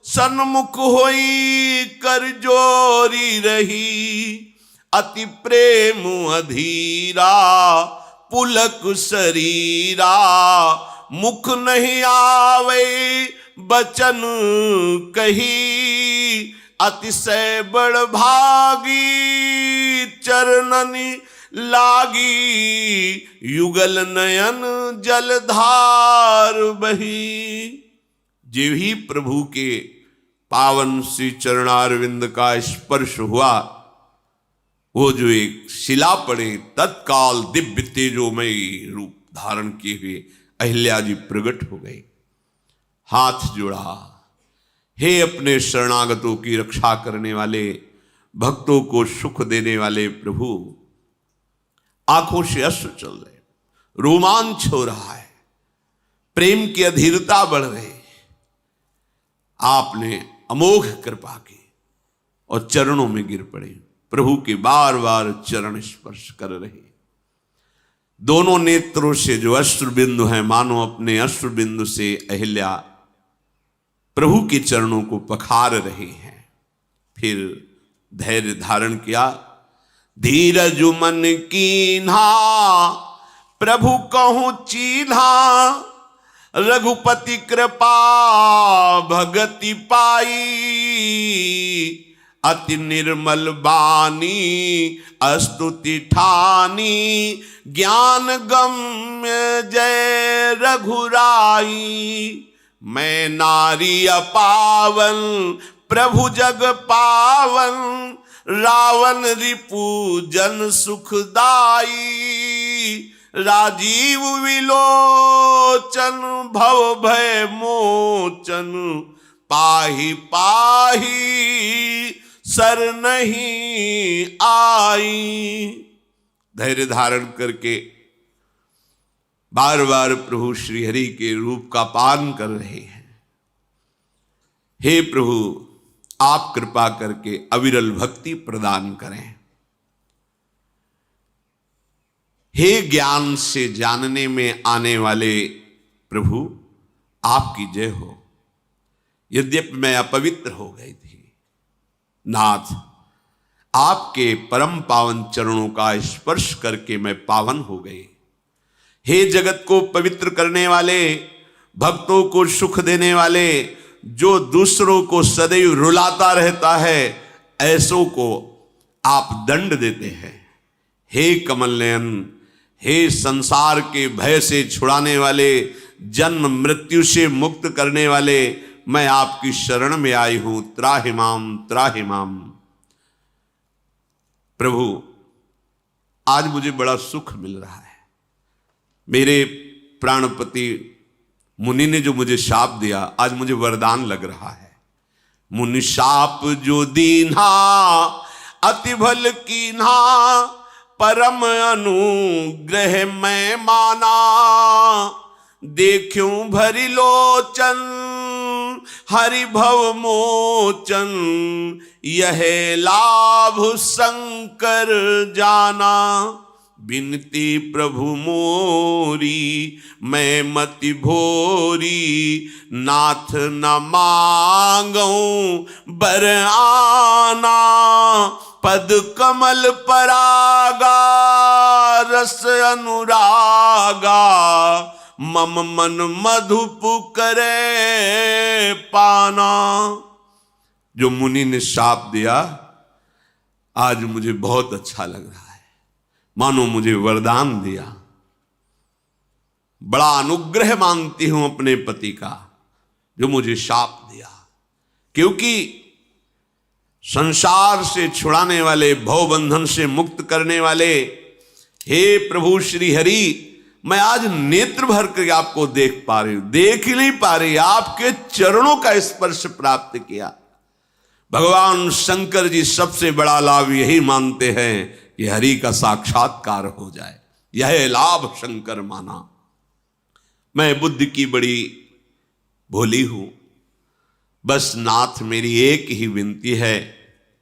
सन्मुख होई कर जोरी रही, अति प्रेम अधीरा पुलक शरीरा, मुख नहीं आवे बचन कही, अतिशय बड़ भागी चरणनि लागी, युगल नयन जलधार बही। जे ही प्रभु के पावन श्री चरणारविंद का स्पर्श हुआ, वो जो एक शिला पड़े, तत्काल दिव्य तेजोमयी रूप धारण किए हुए अहिल्या जी प्रकट हो गई। हाथ जोड़ा, हे अपने शरणागतों की रक्षा करने वाले, भक्तों को सुख देने वाले प्रभु। आंखों से अश्रु चल रहे, रोमांच हो रहा है, प्रेम की अधीरता बढ़ रही। आपने अमोघ कृपा की और चरणों में गिर पड़े। प्रभु के बार बार चरण स्पर्श कर रहे। दोनों नेत्रों से जो अश्रु बिंदु हैं, मानो अपने अश्रु बिंदु से अहिल्या प्रभु के चरणों को पखार रहे हैं। फिर धैर्य धारण किया, धीरज मन कीन्हा, प्रभु कहूं चीन्हा, रघुपति कृपा भगति पाई, अति निर्मल बानी स्तुति ठानी, ज्ञान गम्य जय रघुराई, मैं नारी अपावन प्रभु जग पावन, रावण रिपु जन सुखदाई, राजीव विलोचन भव भय मोचन, पाहि पाहि सर नहीं आई। धैर्य धारण करके बार बार प्रभु श्री हरि के रूप का पान कर रहे हैं। हे प्रभु, आप कृपा करके अविरल भक्ति प्रदान करें। हे ज्ञान से जानने में आने वाले प्रभु, आपकी जय हो। यद्यपि मैं अपवित्र हो गई थी, नाथ आपके परम पावन चरणों का स्पर्श करके मैं पावन हो गई। हे जगत को पवित्र करने वाले, भक्तों को सुख देने वाले, जो दूसरों को सदैव रुलाता रहता है, ऐसों को आप दंड देते हैं। हे कमल नयन, हे संसार के भय से छुड़ाने वाले, जन्म मृत्यु से मुक्त करने वाले, मैं आपकी शरण में आई हूं। त्राहिमाम त्राहिमाम। प्रभु, आज मुझे बड़ा सुख मिल रहा है। मेरे प्राणपति मुनि ने जो मुझे शाप दिया, आज मुझे वरदान लग रहा है। मुनि शाप जो दीन्हा अति भल कीन्हा, परम अनुग्रह मैं माना, देखूं भरी लोचन हरि भव मोचन, यह लाभ शंकर जाना। बिनती प्रभु मोरी मैं मति भोरी, नाथ न मांगऊं बर आना, पद कमल परागा रस अनुरागा, मम मन मधुप करे पाना। जो मुनि ने शाप दिया आज मुझे बहुत अच्छा लग रहा है, मानो मुझे वरदान दिया। बड़ा अनुग्रह मानती हूं अपने पति का जो मुझे शाप दिया, क्योंकि संसार से छुड़ाने वाले, भवबंधन से मुक्त करने वाले हे प्रभु श्री हरि, मैं आज नेत्र भर कर आपको देख पा रही हूं, देख ही नहीं पा रही, आपके चरणों का स्पर्श प्राप्त किया। भगवान शंकर जी सबसे बड़ा लाभ यही मानते हैं कि हरि का साक्षात्कार हो जाए, यह लाभ शंकर माना। मैं बुद्धि की बड़ी भोली हूं, बस नाथ मेरी एक ही विनती है,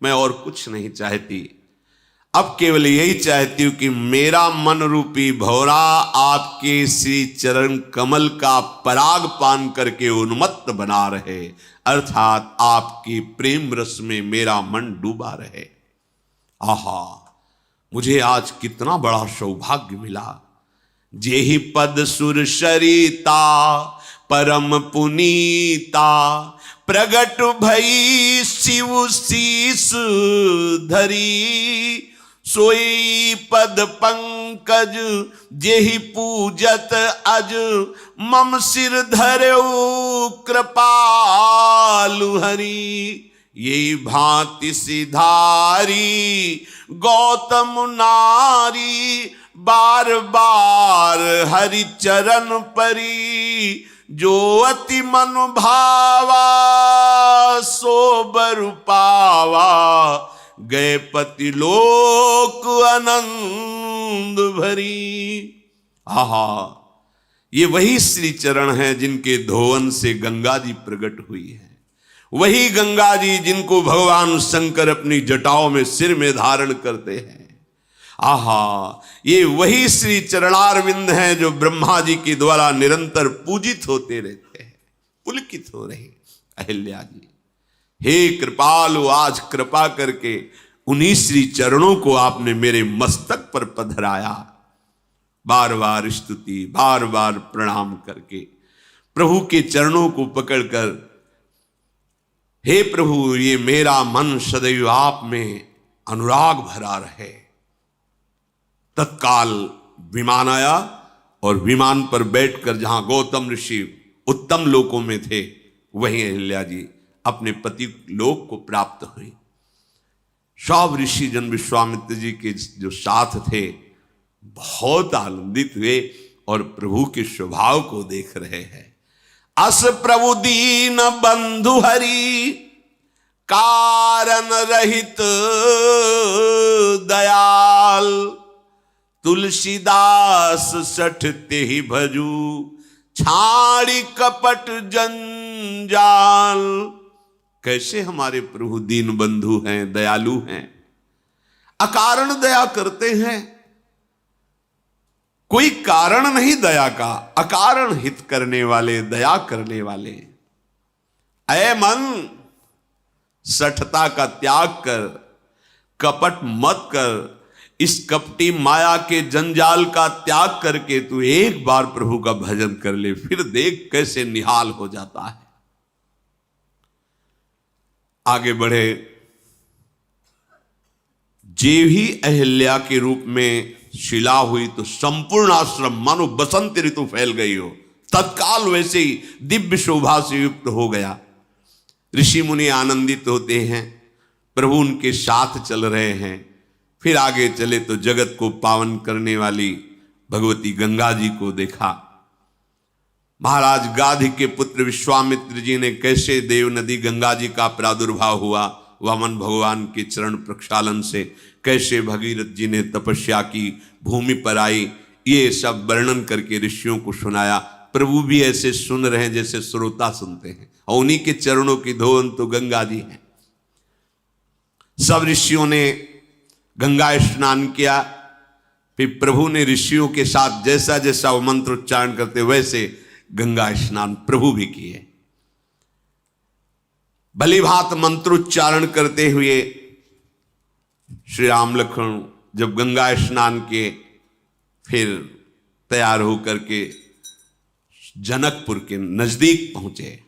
मैं और कुछ नहीं चाहती। अब केवल यही चाहती हूं कि मेरा मन रूपी भौरा आपके श्री चरण कमल का पराग पान करके उन्मत्त बना रहे, अर्थात आपकी प्रेम रस में मेरा मन डूबा रहे। आहा, मुझे आज कितना बड़ा सौभाग्य मिला। जेहि पद सुर सरिता परम पुनीता, प्रगट भई शिव शीस धरी, सोई पद पंकज जेहि पूजत अज, मम सिर धरऊ कृपालु हरि। यही भांति सिधारी गौतम नारी, बार बार हरि चरण परी, जो अति मन भावा सो बर पावा, गए पति लोक आनंद भरी। आहा, ये वही श्री चरण हैं जिनके धोवन से गंगा जी प्रकट हुई है, वही गंगा जी जिनको भगवान शंकर अपनी जटाओं में सिर में धारण करते हैं। आहा, ये वही श्री चरणारविंद हैं जो ब्रह्मा जी के द्वारा निरंतर पूजित होते रहते हैं, पुलकित हो रहे अहिल्या जी। हे कृपालु, आज कृपा करके उन्हीं श्री चरणों को आपने मेरे मस्तक पर पधराया। बार बार स्तुति, बार बार प्रणाम करके प्रभु के चरणों को पकड़कर, हे प्रभु, ये मेरा मन सदैव आप में अनुराग भरा रहे। तत्काल विमान आया और विमान पर बैठकर जहां गौतम ऋषि उत्तम लोकों में थे, वहीं अहिल्या जी अपने पति लोक को प्राप्त हुई। सब ऋषि जन विश्वामित्र जी के जो साथ थे बहुत आनंदित हुए और प्रभु के स्वभाव को देख रहे हैं। अस प्रभु दीन बंधु हरि, कारण रहित दयाल, तुलसीदास सठ तेहि भजू, छाड़ी कपट जंजाल। कैसे हमारे प्रभु दीन बंधु हैं, दयालु हैं, अकारण दया करते हैं। कोई कारण नहीं दया का, अकारण हित करने वाले, दया करने वाले। ऐ मन, सठता का त्याग कर, कपट मत कर, इस कपटी माया के जंजाल का त्याग करके तू एक बार प्रभु का भजन कर ले, फिर देख कैसे निहाल हो जाता है। आगे बढ़े। जेव ही अहिल्या के रूप में शिला हुई तो संपूर्ण आश्रम मानो बसंत ऋतु फैल गई हो, तत्काल वैसे ही दिव्य शोभा से युक्त हो गया। ऋषि मुनि आनंदित होते हैं, प्रभु उनके साथ चल रहे हैं। फिर आगे चले तो जगत को पावन करने वाली भगवती गंगा जी को देखा। महाराज गाधी के पुत्र विश्वामित्र जी ने कैसे देव नदी गंगा जी का प्रादुर्भाव हुआ, वामन भगवान के चरण प्रक्षालन से कैसे भगीरथ जी ने तपस्या की, भूमि पर आई, ये सब वर्णन करके ऋषियों को सुनाया। प्रभु भी ऐसे सुन रहे हैं जैसे श्रोता सुनते हैं, और उन्हीं के चरणों की धोवन तो गंगा जी है। सब ऋषियों ने गंगा स्नान किया, फिर प्रभु ने ऋषियों के साथ जैसा जैसा वो मंत्र उच्चारण करते वैसे गंगा स्नान प्रभु भी किए। भली भांत मंत्रोच्चारण करते हुए श्री राम लक्ष्मण जब गंगा स्नान किए, फिर तैयार होकर के जनकपुर के नजदीक पहुंचे।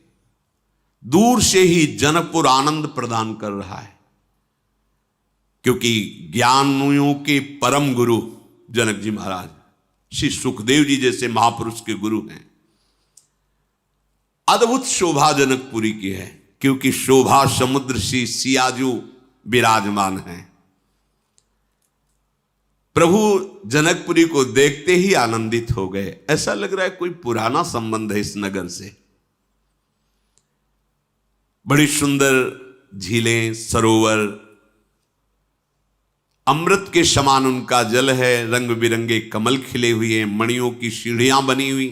दूर से ही जनकपुर आनंद प्रदान कर रहा है, क्योंकि ज्ञानियों के परम गुरु जनक जी महाराज श्री सुखदेव जी जैसे महापुरुष के गुरु हैं। अद्भुत शोभा जनकपुरी की है, क्योंकि शोभा समुद्र सी सियाजू विराजमान है। प्रभु जनकपुरी को देखते ही आनंदित हो गए। ऐसा लग रहा है कोई पुराना संबंध है इस नगर से। बड़ी सुंदर झीलें, सरोवर, अमृत के समान उनका जल है। रंग बिरंगे कमल खिले हुए, मणियों की सीढ़ियां बनी हुई,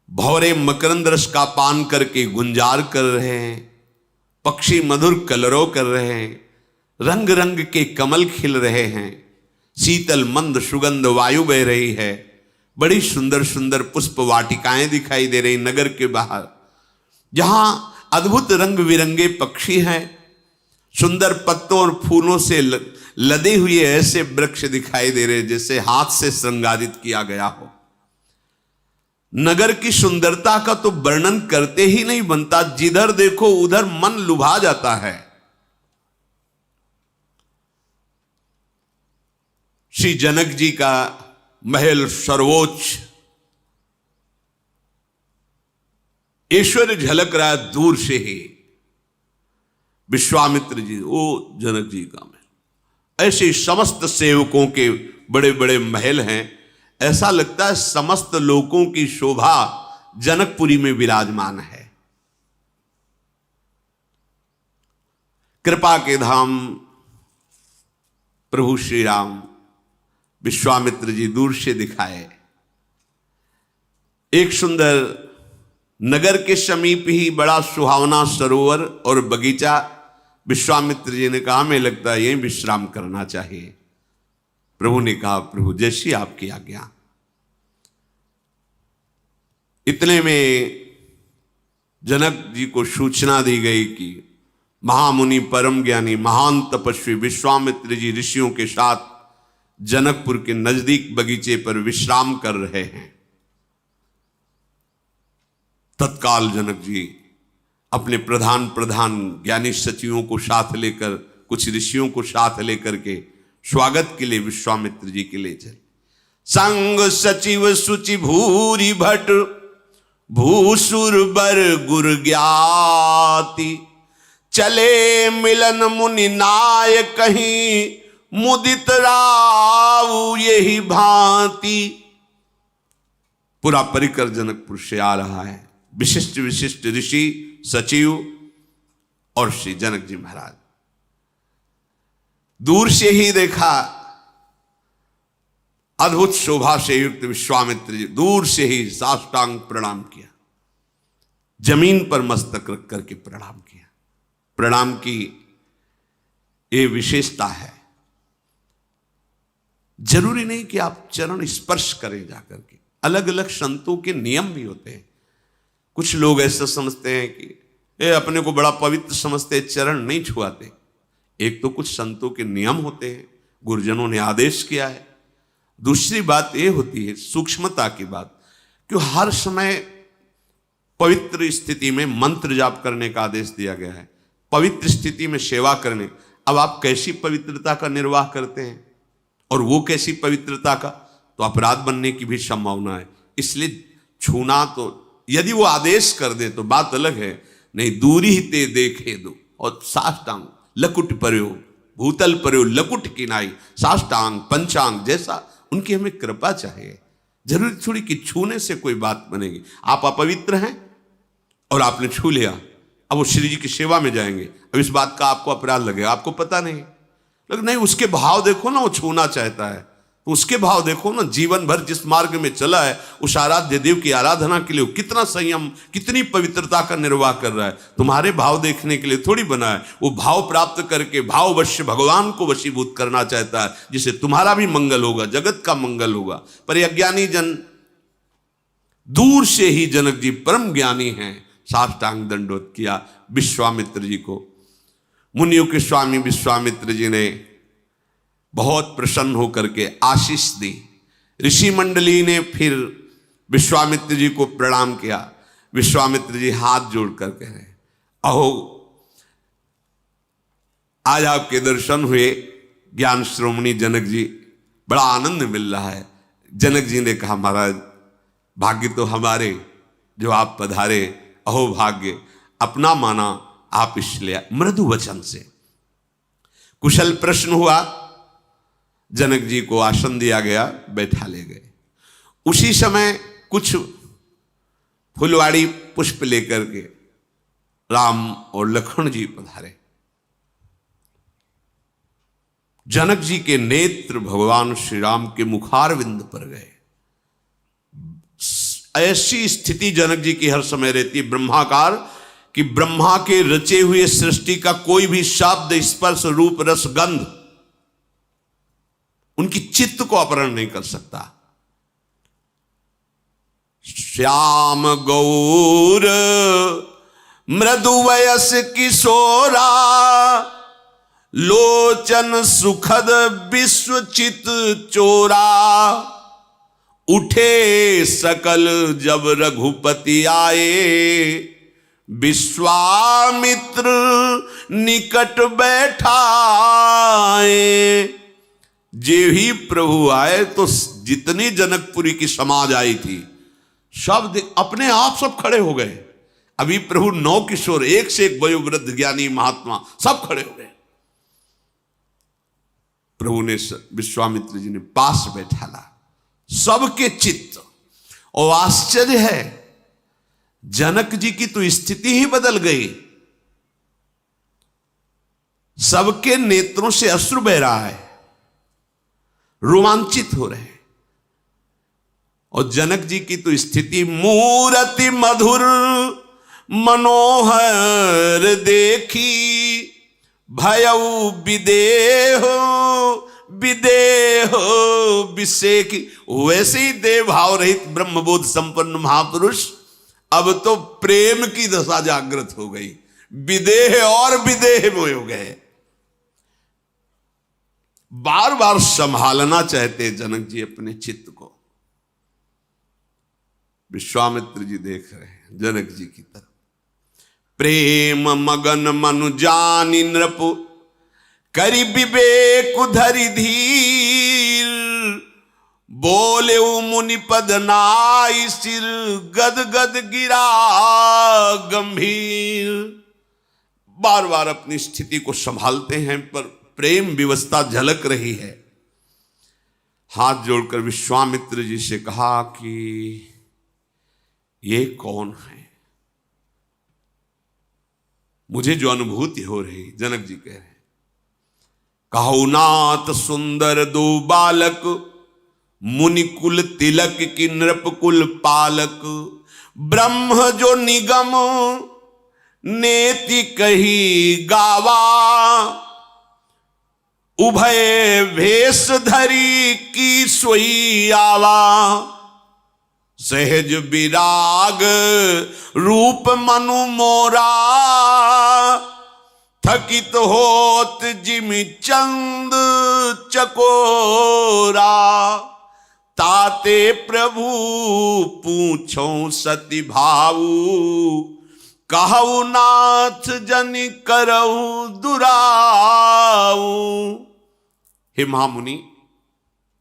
भौरे मकरंद रस का पान करके गुंजार कर रहे हैं, पक्षी मधुर कलरव कर रहे हैं, रंग रंग के कमल खिल रहे हैं, शीतल मंद सुगंध वायु बह रही है। बड़ी सुंदर सुंदर पुष्प वाटिकाएं दिखाई दे रही नगर के बाहर, जहां अद्भुत रंग बिरंगे पक्षी हैं। सुंदर पत्तों और फूलों से लदे हुए ऐसे वृक्ष दिखाई दे रहे जैसे हाथ से श्रृंगारित किया गया हो। नगर की सुंदरता का तो वर्णन करते ही नहीं बनता, जिधर देखो उधर मन लुभा जाता है। श्री जनक जी का महल सर्वोच्च, ऐश्वर्य झलक रहा है दूर से ही। विश्वामित्र जी, वो जनक जी का महल। ऐसे समस्त सेवकों के बड़े बड़े महल हैं। ऐसा लगता है समस्त लोकों की शोभा जनकपुरी में विराजमान है। कृपा के धाम प्रभु श्री राम विश्वामित्र जी दूर से दिखाए। एक सुंदर नगर के समीप ही बड़ा सुहावना सरोवर और बगीचा। विश्वामित्र जी ने कहा, हमें लगता है यहीं विश्राम करना चाहिए। प्रभु ने कहा, प्रभु जैसी आपकी आज्ञा। इतने में जनक जी को सूचना दी गई कि महामुनि परम ज्ञानी महान तपस्वी विश्वामित्र जी ऋषियों के साथ जनकपुर के नजदीक बगीचे पर विश्राम कर रहे हैं। तत्काल जनक जी अपने प्रधान ज्ञानी सचिवों को साथ लेकर, कुछ ऋषियों को साथ लेकर के स्वागत के लिए विश्वामित्र जी के लिए चले। संग सचिव सुचि भूरि भट भूसुर बर गुर ज्ञाति, चले मिलन मुनि नाय कहीं मुदित राव यही भांति। पूरा परिकर जनकपुर से आ रहा है। विशिष्ट विशिष्ट ऋषि, सचिव और श्री जनक जी महाराज। दूर से ही देखा अद्भुत शोभा से युक्त विश्वामित्र जी दूर से ही साष्टांग प्रणाम किया, जमीन पर मस्तक रख करके प्रणाम किया। प्रणाम की ये विशेषता है। जरूरी नहीं कि आप चरण स्पर्श करें जाकर के। अलग अलग संतों के नियम भी होते हैं। कुछ लोग ऐसा समझते हैं कि ये अपने को बड़ा पवित्र समझते, चरण नहीं छुआते। एक तो कुछ संतों के नियम होते हैं, गुरुजनों ने आदेश किया है। दूसरी बात ये होती है सूक्ष्मता की बात, कि हर समय पवित्र स्थिति में मंत्र जाप करने का आदेश दिया गया है, पवित्र स्थिति में सेवा करने। अब आप कैसी पवित्रता का निर्वाह करते हैं और वो कैसी पवित्रता का, तो अपराध बनने की भी संभावना है। इसलिए छूना तो यदि वो आदेश कर दे तो बात अलग है, नहीं दूरी ही ते देखे दो। और साष्टांग लकुट पर्यो भूतल पर्यो लकुट किनाई, साष्टांग पंचांग जैसा उनकी हमें कृपा चाहिए। जरूरी थोड़ी कि छूने से कोई बात बनेगी। आप अपवित्र हैं और आपने छू लिया, अब वो श्री जी की सेवा में जाएंगे, अब इस बात का आपको अपराध लगेगा, आपको पता नहीं। लेकिन नहीं, उसके भाव देखो ना, वो छूना चाहता है तो उसके भाव देखो ना, जीवन भर जिस मार्ग में चला है उस आराध्य देव की आराधना के लिए कितना संयम, कितनी पवित्रता का निर्वाह कर रहा है। तुम्हारे भाव देखने के लिए थोड़ी बना है, वो भाव प्राप्त करके भाववश्य भगवान को वशीभूत करना चाहता है, जिससे तुम्हारा भी मंगल होगा, जगत का मंगल होगा। पर ये अज्ञानी जन दूर से ही जनक जी परम ज्ञानी हैं, साष्टांग दंडोत किया विश्वामित्र जी को। मुनियों के स्वामी विश्वामित्र जी ने बहुत प्रसन्न होकर के आशीष दी। ऋषि मंडली ने फिर विश्वामित्र जी को प्रणाम किया। विश्वामित्र जी हाथ जोड़ कर कह रहे, अहो आज आपके दर्शन हुए ज्ञान श्रोमणी जनक जी, बड़ा आनंद मिल रहा है। जनक जी ने कहा, महाराज भाग्य तो हमारे जो आप पधारे, अहो भाग्य अपना माना आप इसलिए। मृदु वचन से कुशल प्रश्न हुआ, जनक जी को आसन दिया गया, बैठा ले गए। उसी समय कुछ फुलवाड़ी पुष्प लेकर के राम और लक्ष्मण जी पधारे। जनक जी के नेत्र भगवान श्री राम के मुखारविंद पर गए। ऐसी स्थिति जनक जी की हर समय रहती है ब्रह्माकार, कि ब्रह्मा के रचे हुए सृष्टि का कोई भी शब्द, स्पर्श, रूप, रस, गंध उनकी चित्त को अपहरण नहीं कर सकता। श्याम गौर मृदु वयस किशोरा, लोचन सुखद विश्वचित चोरा। उठे सकल जब रघुपति आए, विश्वामित्र निकट बैठाए। जे ही प्रभु आए तो जितनी जनकपुरी की समाज आई थी सब अपने आप सब खड़े हो गए। अभी प्रभु 9 किशोर, एक से एक वयोवृद्ध ज्ञानी महात्मा सब खड़े हो गए। प्रभु ने विश्वामित्र जी ने पास बैठाला, सबके चित्त। और आश्चर्य है, जनक जी की तो स्थिति ही बदल गई। सबके नेत्रों से अश्रु बह रहा है, रोमांचित हो रहे हैं। और जनक जी की तो स्थिति, मूरति मधुर मनोहर देखी, भयउ विदेह विदेह विषेकी। वैसे ही देव भाव रहित ब्रह्मबोध संपन्न महापुरुष अब तो प्रेम की दशा जागृत हो गई, विदेह और विदेह में हो गए। बार बार संभालना चाहते जनक जी अपने चित्त को। विश्वामित्र जी देख रहे हैं जनक जी की तरफ। प्रेम मगन मनु जानि नृप, करि विवेक धरि धीर। बोले मुनि पद नाई सिर, गद गद गिरा गंभीर। बार बार अपनी स्थिति को संभालते हैं, पर प्रेम विवस्था झलक रही है। हाथ जोड़कर विश्वामित्र जी से कहा कि ये कौन है? मुझे जो अनुभूति हो रही, जनक जी कह रहे हैं, कहु नाथ सुंदर दो बालक, मुनि कुल तिलक की नृप कुल पालक। ब्रह्म जो निगम नेति कही गावा, उभय भेष धरी की सोई आवा। सहज विराग रूप मनु मोरा, थकित होत जिमि चंद चकोरा। ताते प्रभु पूछो सति भाऊ, कहु नाथ जन करऊ दुराऊ। हे महामुनि,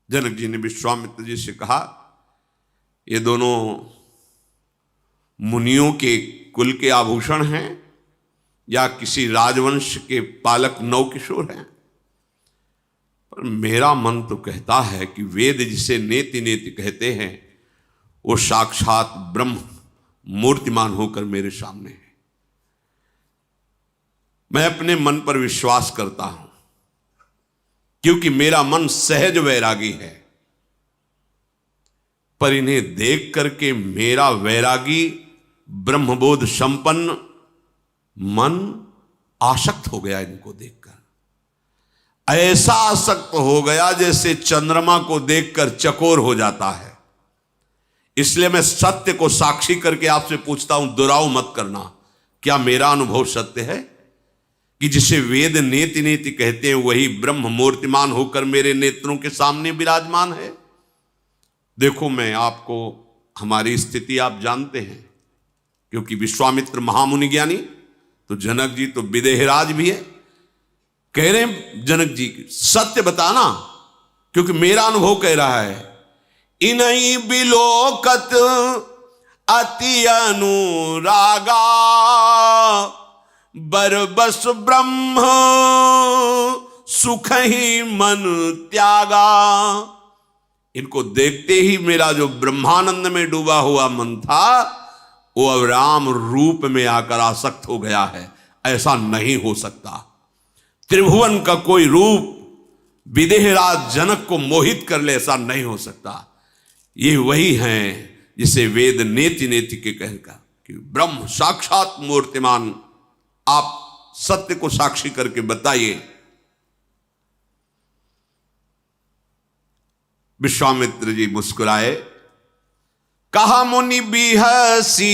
जनक जी ने विश्वामित्र जी से कहा, ये दोनों मुनियों के कुल के आभूषण हैं या किसी राजवंश के पालक 9 किशोर हैं? पर मेरा मन तो कहता है कि वेद जिसे नेति नेति कहते हैं वो साक्षात ब्रह्म मूर्तिमान होकर मेरे सामने है। मैं अपने मन पर विश्वास करता हूं, क्योंकि मेरा मन सहज वैरागी है। पर इन्हें देख करके मेरा वैरागी ब्रह्मबोध संपन्न मन आसक्त हो गया। इनको देखकर ऐसा आसक्त हो गया जैसे चंद्रमा को देखकर चकोर हो जाता है। इसलिए मैं सत्य को साक्षी करके आपसे पूछता हूं, दुराव मत करना। क्या मेरा अनुभव सत्य है कि जिसे वेद नेति नेति कहते हैं वही ब्रह्म मूर्तिमान होकर मेरे नेत्रों के सामने विराजमान है? देखो, मैं आपको, हमारी स्थिति आप जानते हैं, क्योंकि विश्वामित्र महामुनि ज्ञानी, तो जनक जी तो विदेहराज भी है। कह रहे हैं जनक जी सत्य बताना, क्योंकि मेरा अनुभव कह रहा है, इन्हीं बिलोकत अति अनुरागा बरबस ब्रह्म सुख ही मन त्यागा। इनको देखते ही मेरा जो ब्रह्मानंद में डूबा हुआ मन था वो अब राम रूप में आकर आसक्त हो गया है। ऐसा नहीं हो सकता। त्रिभुवन का कोई रूप विदेहराज जनक को मोहित कर ले, ऐसा नहीं हो सकता। ये वही हैं जिसे वेद नेति नेति के कहकर कि ब्रह्म साक्षात मूर्तिमान। आप सत्य को साक्षी करके बताइए। विश्वामित्र जी मुस्कुराए, कहा मुनि बिहसी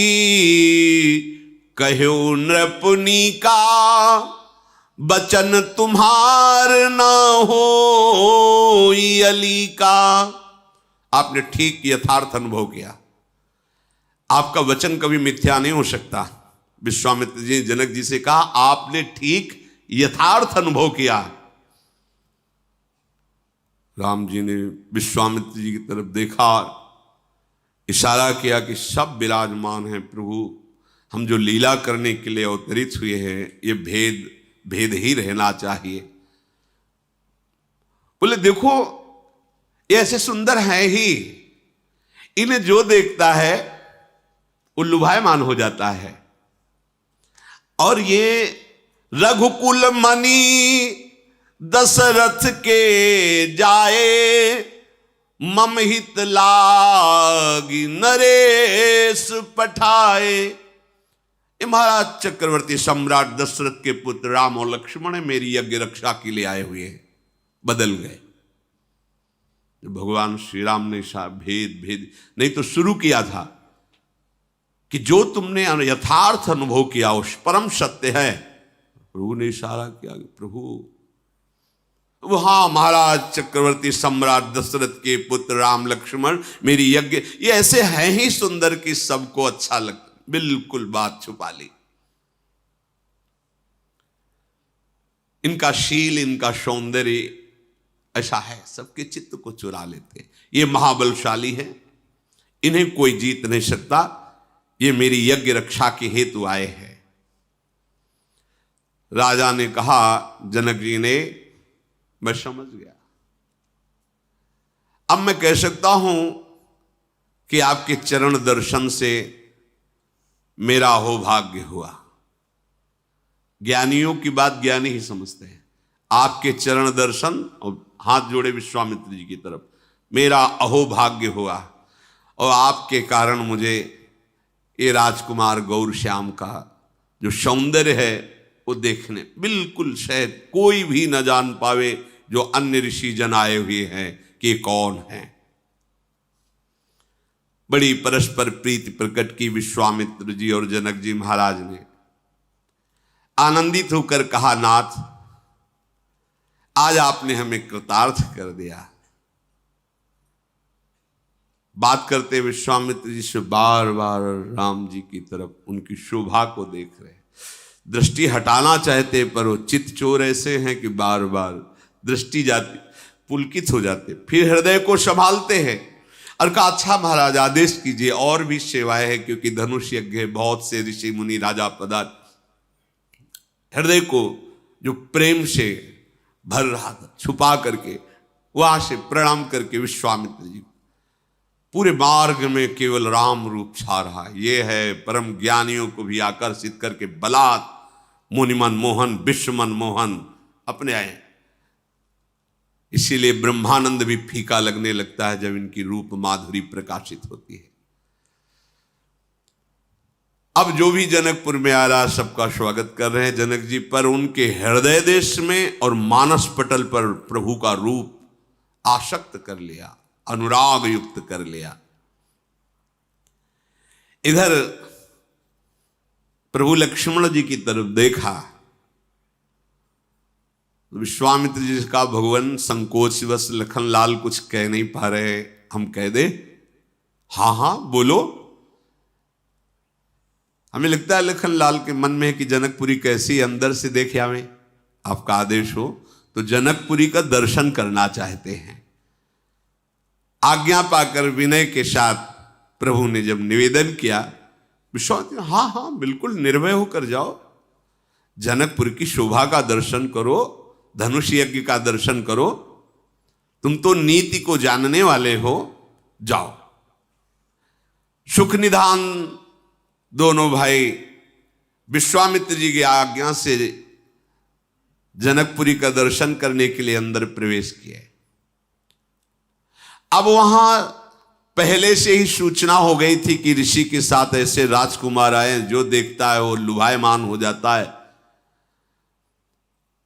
कहो नृपुनि का, बचन तुम्हार न हो अली का। आपने ठीक यथार्थ अनुभव किया। आपका वचन कभी मिथ्या नहीं हो सकता। विश्वामित्र जी जनक जी से कहा, आपने ठीक यथार्थ अनुभव किया। राम जी ने विश्वामित्र जी की तरफ देखा, इशारा किया कि सब विराजमान हैं प्रभु, हम जो लीला करने के लिए अवतरित हुए हैं ये भेद ही रहना चाहिए। बोले देखो ये ऐसे सुंदर हैं ही, इन्हें जो देखता है वो लुभायमान हो जाता है। और ये रघुकुल मणि दशरथ के जाए, मम हित लागी नरेश पठाए। ये महाराज चक्रवर्ती सम्राट दशरथ के पुत्र राम और लक्ष्मण मेरी यज्ञ रक्षा के लिए आए हुए हैं। बदल गए। भगवान श्री राम ने भेद नहीं तो शुरू किया था कि जो तुमने यथार्थ अनुभव किया उस परम सत्य है। प्रभु ने इशारा किया, प्रभु हाँ महाराज चक्रवर्ती सम्राट दशरथ के पुत्र राम लक्ष्मण मेरी यज्ञ ये ऐसे हैं ही सुंदर कि सबको अच्छा लगता। बिल्कुल बात छुपा ली। इनका शील, इनका सौंदर्य ऐसा है, सबके चित्त को चुरा लेते। ये महाबलशाली है, इन्हें कोई जीत नहीं सकता। ये मेरी यज्ञ रक्षा के हेतु आए हैं। राजा ने कहा, जनक जी ने, मैं समझ गया। अब मैं कह सकता हूं कि आपके चरण दर्शन से मेरा अहोभाग्य हुआ। ज्ञानियों की बात ज्ञानी ही समझते हैं। आपके चरण दर्शन, और हाथ जोड़े विश्वामित्र जी की तरफ, मेरा अहोभाग्य हुआ। और आपके कारण मुझे ये राजकुमार गौरश्याम का जो सौंदर्य है वो देखने बिल्कुल शायद कोई भी न जान पावे जो अन्य ऋषि जन आए हुए हैं कि कौन है। बड़ी परस्पर प्रीति प्रकट की विश्वामित्र जी और जनक जी महाराज ने। आनंदित होकर कहा, नाथ आज आपने हमें कृतार्थ कर दिया। बात करते विश्वामित्र जी से बार बार राम जी की तरफ उनकी शोभा को देख रहे, दृष्टि हटाना चाहते पर वो चित्त चोर ऐसे हैं कि बार बार दृष्टि जाती, पुलकित हो जाते, फिर हृदय को संभालते हैं और कहा, अच्छा महाराज आदेश कीजिए, और भी सेवाएं हैं, क्योंकि धनुष यज्ञ है, बहुत से ऋषि मुनि राजा पदार्थ। हृदय को जो प्रेम से भर रहा था छुपा करके वहां से प्रणाम करके विश्वामित्र जी पूरे मार्ग में केवल राम रूप छा रहा है। ये है परम ज्ञानियों को भी आकर्षित करके बलात् मुनिमन मोहन विश्वमन मोहन अपने आए। इसीलिए ब्रह्मानंद भी फीका लगने लगता है जब इनकी रूप माधुरी प्रकाशित होती है। अब जो भी जनकपुर में आ रहा है सबका स्वागत कर रहे हैं जनक जी, पर उनके हृदय देश में और मानस पटल पर प्रभु का रूप आसक्त कर लिया, अनुराग युक्त कर लिया। इधर प्रभु लक्ष्मण जी की तरफ देखा, विश्वामित्र जी का भगवान संकोचवश लखनलाल कुछ कह नहीं पा रहे, हम कह दे? हाँ हाँ बोलो। हमें लगता है लखनलाल के मन में है कि जनकपुरी कैसी अंदर से देखे हमें, आपका आदेश हो तो जनकपुरी का दर्शन करना चाहते हैं। आज्ञा पाकर विनय के साथ प्रभु ने जब निवेदन किया, विश्वामित्र हाँ हाँ बिल्कुल निर्भय होकर जाओ, जनकपुर की शोभा का दर्शन करो, धनुष यज्ञ का दर्शन करो, तुम तो नीति को जानने वाले हो, जाओ। सुख निधान दोनों भाई विश्वामित्र जी की आज्ञा से जनकपुरी का दर्शन करने के लिए अंदर प्रवेश किए। अब वहां पहले से ही सूचना हो गई थी कि ऋषि के साथ ऐसे राजकुमार आए, जो देखता है वो लुभायमान हो जाता है।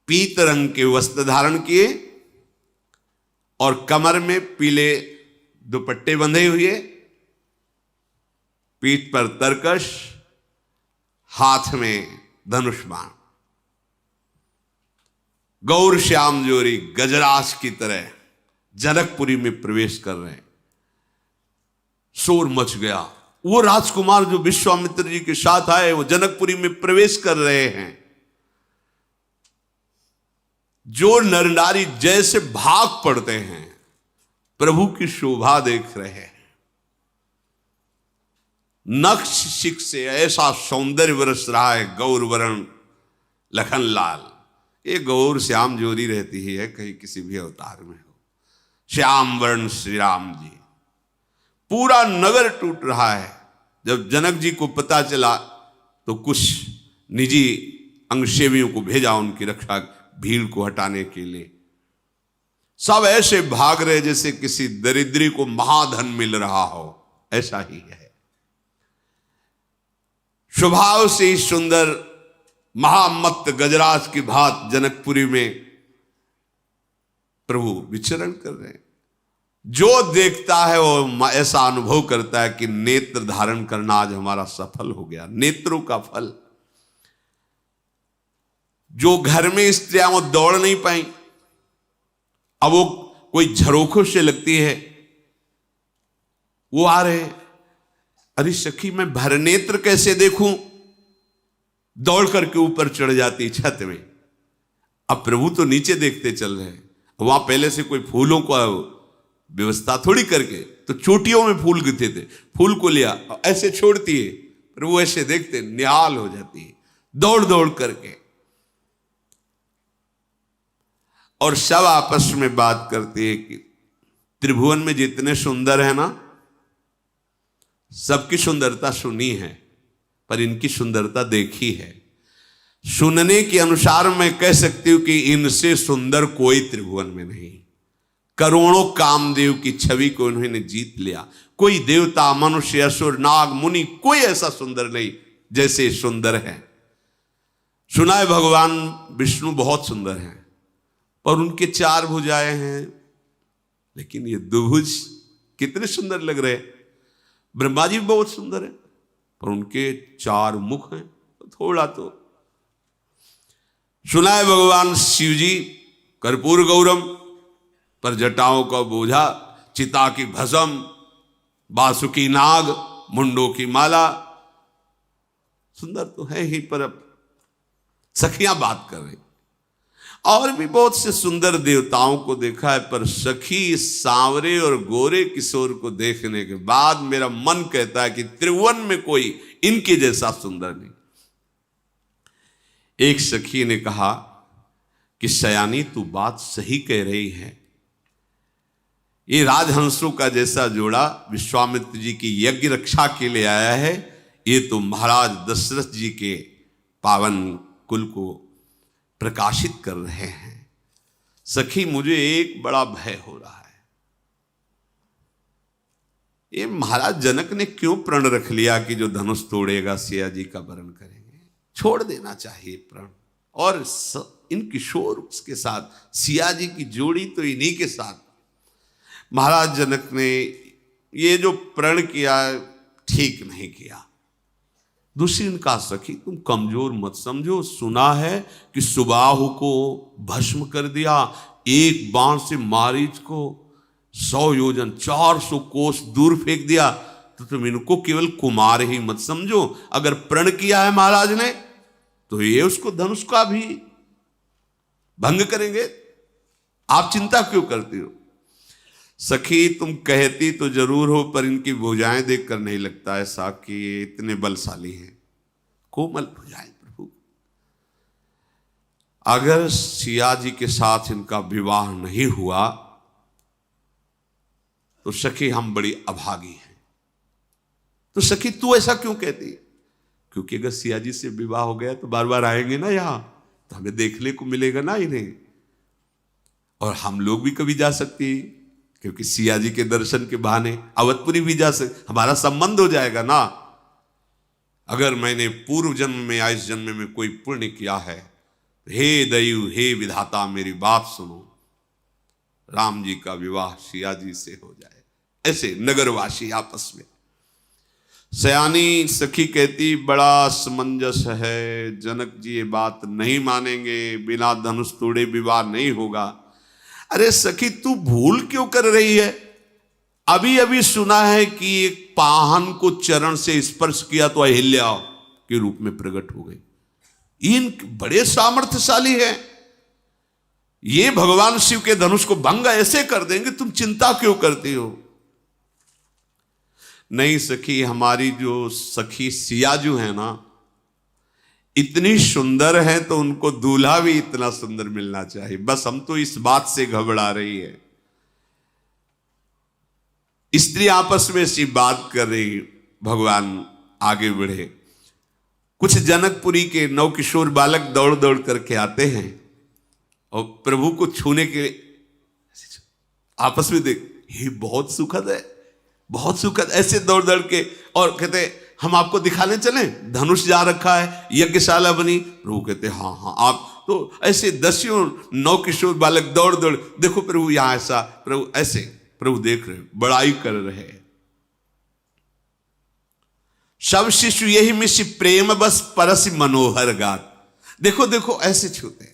पीत रंग के वस्त्र धारण किए और कमर में पीले दुपट्टे बंधे हुए, पीठ पर तरकश, हाथ में धनुष बाण, गौर श्याम जोरी गजराज की तरह जनकपुरी में प्रवेश कर रहे हैं। शोर मच गया। वो राजकुमार जो विश्वामित्र जी के साथ आए वो जनकपुरी में प्रवेश कर रहे हैं। जो नर नारी जैसे भाग पड़ते हैं, प्रभु की शोभा देख रहे हैं। नक्श शिख से ऐसा सौंदर्य बरस रहा है गौर वर्ण लखनलाल। ये गौर श्याम जोरी रहती ही है, कहीं किसी भी अवतार में हो। श्याम वर्ण श्री राम जी। पूरा नगर टूट रहा है। जब जनक जी को पता चला तो कुछ निजी अंगसेवियों को भेजा उनकी रक्षा, भीड़ को हटाने के लिए। सब ऐसे भाग रहे जैसे किसी दरिद्री को महाधन मिल रहा हो, ऐसा ही है। स्वभाव से ही सुंदर महामत्त गजराज की भात जनकपुरी में प्रभु विचरण कर रहे हैं। जो देखता है वो ऐसा अनुभव करता है कि नेत्र धारण करना आज हमारा सफल हो गया, नेत्रों का फल। जो घर में स्त्रियां वो दौड़ नहीं पाई, अब वो कोई झरोखों से लगती है, वो आ रहे, अरे सखी मैं भरनेत्र कैसे देखूं, दौड़ करके ऊपर चढ़ जाती छत में। अब प्रभु तो नीचे देखते चल रहे हैं, वहां पहले से कोई फूलों का व्यवस्था थोड़ी करके, तो चोटियों में फूल गिरते थे, फूल को लिया ऐसे छोड़ती है, प्रभु ऐसे देखते निहाल हो जाती है दौड़ दौड़ करके। और सब आपस में बात करती है कि त्रिभुवन में जितने सुंदर है ना, सबकी सुंदरता सुनी है पर इनकी सुंदरता देखी है। सुनने के अनुसार मैं कह सकती हूं कि इनसे सुंदर कोई त्रिभुवन में नहीं। करोड़ों कामदेव की छवि को उन्होंने जीत लिया। कोई देवता, मनुष्य, असुर, नाग, मुनि, कोई ऐसा सुंदर नहीं जैसे सुंदर है। सुना है भगवान विष्णु बहुत सुंदर हैं, पर उनके 4 भुजाएं हैं, लेकिन ये दुभुज कितने सुंदर लग रहे हैं। ब्रह्मा जी भी बहुत सुंदर है, पर उनके 4 मुख हैं, थोड़ा तो। सुना है भगवान शिव जी कर्पूर गौरम, पर जटाओं का बोझा, चिता की भस्म, बासुकी नाग, मुंडों की माला। सुंदर तो है ही, पर अब सखियां बात कर रही। और भी बहुत से सुंदर देवताओं को देखा है, पर सखी सांवरे और गोरे किशोर को देखने के बाद मेरा मन कहता है कि त्रिभुवन में कोई इनके जैसा सुंदर नहीं। एक सखी ने कहा कि सयानी तू बात सही कह रही है, ये राजहंसों का जैसा जोड़ा विश्वामित्र जी की यज्ञ रक्षा के लिए आया है, ये तो महाराज दशरथ जी के पावन कुल को प्रकाशित कर रहे हैं। सखी मुझे एक बड़ा भय हो रहा है, ये महाराज जनक ने क्यों प्रण रख लिया कि जो धनुष तोड़ेगा सिया जी का वरण करेंगे। छोड़ देना चाहिए प्रण, और इन किशोर उसके साथ सिया जी की जोड़ी तो इन्हीं के साथ। महाराज जनक ने ये जो प्रण किया ठीक नहीं किया। दूसरी इनका सखी तुम कमजोर मत समझो, सुना है कि सुबाहु को भस्म कर दिया, एक बाण से मारीच को 100 योजन 400 कोस दूर फेंक दिया, तो तुम इनको केवल कुमार ही मत समझो। अगर प्रण किया है महाराज ने तो ये उसको धनुष का भी भंग करेंगे, आप चिंता क्यों करती हो। सखी तुम कहती तो जरूर हो, पर इनकी भुजाएं देखकर नहीं लगता ऐसा कि ये इतने बलशाली हैं। कोमल भुजाएं प्रभु। अगर सिया जी के साथ इनका विवाह नहीं हुआ तो सखी हम बड़ी अभागी हैं। तो सखी तू ऐसा क्यों कहती है? क्योंकि अगर सिया जी से विवाह हो गया तो बार बार आएंगे ना यहां, तो हमें देखने को मिलेगा ना इन्हें, और हम लोग भी कभी जा सकते हैं, क्योंकि सिया जी के दर्शन के बहाने अवधपुरी भी जा सकते, हमारा संबंध हो जाएगा ना। अगर मैंने पूर्व जन्म में या इस जन्म में कोई पुण्य किया है, हे दयु हे विधाता मेरी बात सुनो, राम जी का विवाह सिया जी से हो जाए। ऐसे नगरवासी आपस में। सयानी सखी कहती बड़ा समंजस है, जनक जी ये बात नहीं मानेंगे, बिना धनुष तोड़े विवाह नहीं होगा। अरे सखी तू भूल क्यों कर रही है? अभी अभी सुना है कि एक पाहन को चरण से स्पर्श किया तो अहिल्या के रूप में प्रकट हो गई। इन बड़े सामर्थ्यशाली है, ये भगवान शिव के धनुष को भंग ऐसे कर देंगे, तुम चिंता क्यों करती हो? नहीं सखी, हमारी जो सखी सियाजू है ना, इतनी सुंदर है तो उनको दूल्हा भी इतना सुंदर मिलना चाहिए। बस हम तो इस बात से घबरा रही है। स्त्री आपस में ऐसी बात कर रही, भगवान आगे बढ़े। कुछ जनकपुरी के नवकिशोर बालक दौड़ दौड़ करके आते हैं और प्रभु को छूने के आपस में देख, ये बहुत सुखद है, बहुत सुखद, ऐसे दौड़ दौड़ के, और कहते हम आपको दिखाने चलें, धनुष जा रखा है, यज्ञशाला बनी। प्रभु कहते हाँ हाँ आप तो ऐसे दसियों नवकिशोर बालक दौड़ दौड़, देखो प्रभु यहां ऐसा, प्रभु ऐसे, प्रभु देख रहे, बड़ाई कर रहे। सब शिशु यही मिशी प्रेम बस परस मनोहर गात। देखो देखो ऐसे छूते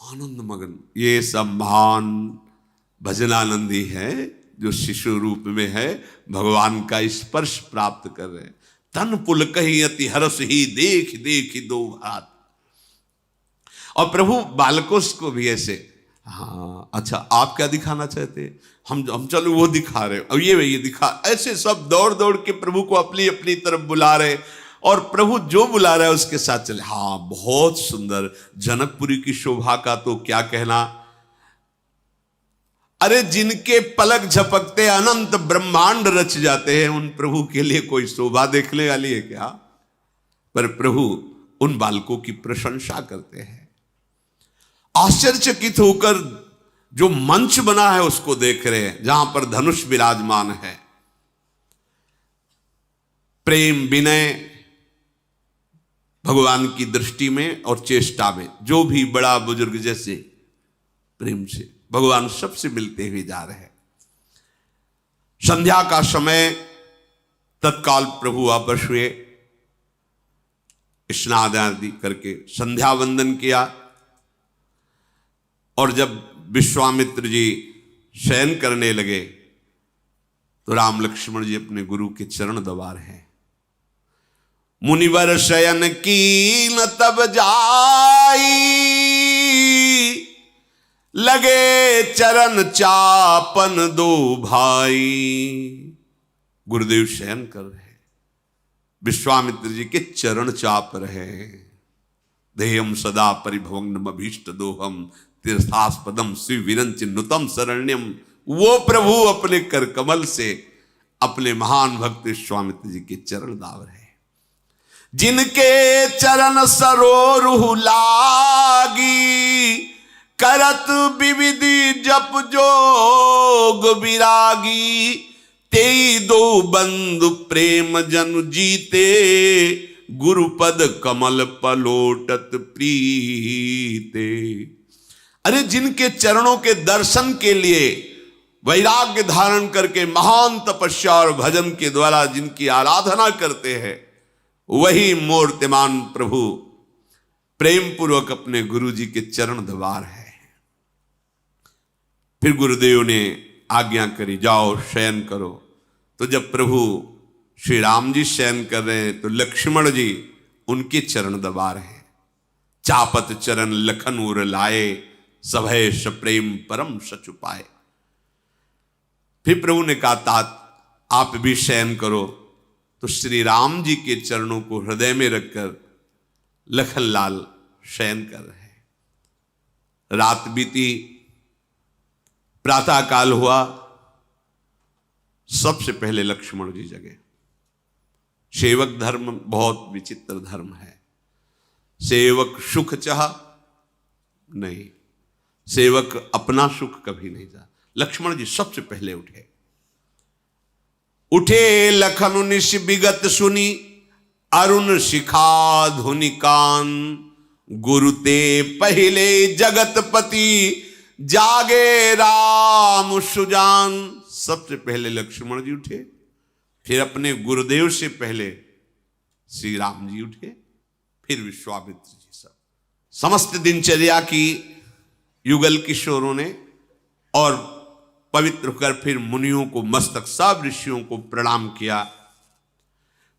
आनंद मगन। ये सब महान भजनानंदी है जो शिशु रूप में है, भगवान का स्पर्श प्राप्त कर रहे हैं। तन पुल कही अति हरस ही देख देख दो हाथ। और प्रभु बालकों को भी ऐसे, हाँ अच्छा आप क्या दिखाना चाहते हैं, हम चलो वो दिखा रहे, अब ये दिखा, ऐसे सब दौड़ दौड़ के प्रभु को अपनी अपनी तरफ बुला रहे, और प्रभु जो बुला रहा है उसके साथ चले। हाँ बहुत सुंदर, जनकपुरी की शोभा का तो क्या कहना। अरे जिनके पलक झपकते अनंत ब्रह्मांड रच जाते हैं, उन प्रभु के लिए कोई शोभा देखने वाली है क्या? पर प्रभु उन बालकों की प्रशंसा करते हैं। आश्चर्यचकित होकर जो मंच बना है उसको देख रहे हैं, जहां पर धनुष विराजमान है। प्रेम विनय भगवान की दृष्टि में और चेष्टा में, जो भी बड़ा बुजुर्ग जैसे प्रेम से भगवान सबसे मिलते हुए जा रहे हैं। संध्या का समय, तत्काल प्रभु वापस हुए, स्नान आदि करके संध्या वंदन किया, और जब विश्वामित्र जी शयन करने लगे तो राम लक्ष्मण जी अपने गुरु के चरण दबा रहे हैं। मुनिवर शयन की न तब जाई, लगे चरण चापन दो भाई। गुरुदेव शयन कर रहे, विश्वामित्र जी के चरण चाप रहे। देयम सदा परिभवग्नम अभीष्ट दोहम तीर्थास्पदम श्रीविरंच नुतम शरण्यम। वो प्रभु अपने कर कमल से अपने महान भक्त विश्वामित्र जी के चरण दाव रहे। जिनके चरण सरोरुह लागी, करत विविधि जप जोग विरागी, तेई दो बंधु प्रेम जन जीते, गुरुपद कमल पलोटत प्रीते। अरे जिनके चरणों के दर्शन के लिए वैराग्य धारण करके महान तपस्या और भजन के द्वारा जिनकी आराधना करते हैं, वही मूर्तिमान प्रभु प्रेम पूर्वक अपने गुरु जी के चरण दबा रहे हैं। फिर गुरुदेव ने आज्ञा करी, जाओ शयन करो। तो जब प्रभु श्री राम जी शयन कर रहे हैं तो लक्ष्मण जी उनके चरण दबा रहे हैं। चापत चरण लखन उर लाए, सभय सप्रेम परम सचु पाए। फिर प्रभु ने कहा, तात आप भी शयन करो। तो श्री राम जी के चरणों को हृदय में रखकर लखनलाल शयन कर रहे हैं। रात बीती, प्रातः काल हुआ, सबसे पहले लक्ष्मण जी जगे। सेवक धर्म बहुत विचित्र धर्म है। सेवक सुख चाह नहीं, सेवक अपना सुख कभी नहीं चाह। लक्ष्मण जी सबसे पहले उठे। उठे लखन निश विगत सुनी, अरुण शिखा धुनि कान, गुरु ते पहले जगतपति, जागे राम सुजान। सबसे पहले लक्ष्मण जी उठे, फिर अपने गुरुदेव से पहले श्री राम जी उठे, फिर विश्वामित्र जी। सब समस्त दिनचर्या की युगल किशोरों ने और पवित्र होकर फिर मुनियों को मस्तक, सब ऋषियों को प्रणाम किया।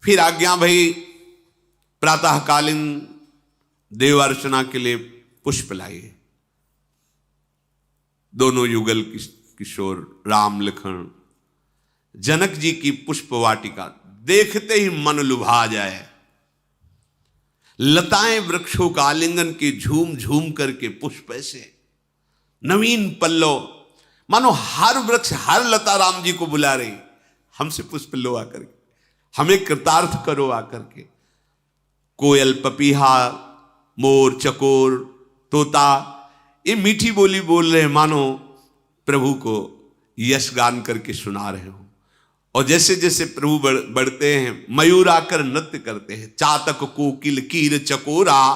फिर आज्ञा भई, प्रातःकालीन देव अर्चना के लिए पुष्प लाइए। दोनों युगल किशोर राम लखन जनक जी की पुष्प वाटिका देखते ही मन लुभा जाए। लताएं वृक्षों का आलिंगन की झूम झूम करके पुष्प ऐसे नवीन पल्लव, मानो हर वृक्ष हर लता राम जी को बुला रही, हमसे पुष्प लो आकर के, हमें कृतार्थ करो आकर के। कोयल, पपीहा, मोर, चकोर, तोता ये मीठी बोली बोल रहे, मानो प्रभु को यश गान करके सुना रहे हो। और जैसे जैसे प्रभु बढ़ते हैं, मयूर आकर नृत्य करते हैं। चातक कोकिल कीर चकोरा,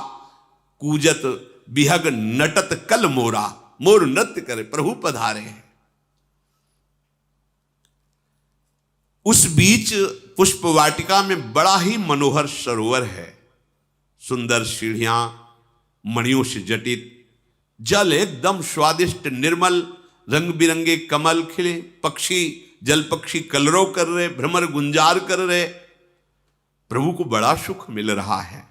कूजत बिहग नटत कल मोरा। मोर नृत्य करे, प्रभु पधारे हैं। उस बीच पुष्प वाटिका में बड़ा ही मनोहर सरोवर है। सुंदर सीढ़ियां, मणियों से जटित, जल एकदम स्वादिष्ट निर्मल, रंग बिरंगे कमल खिले, पक्षी जल पक्षी कलरव कर रहे, भ्रमर गुंजार कर रहे। प्रभु को बड़ा सुख मिल रहा है।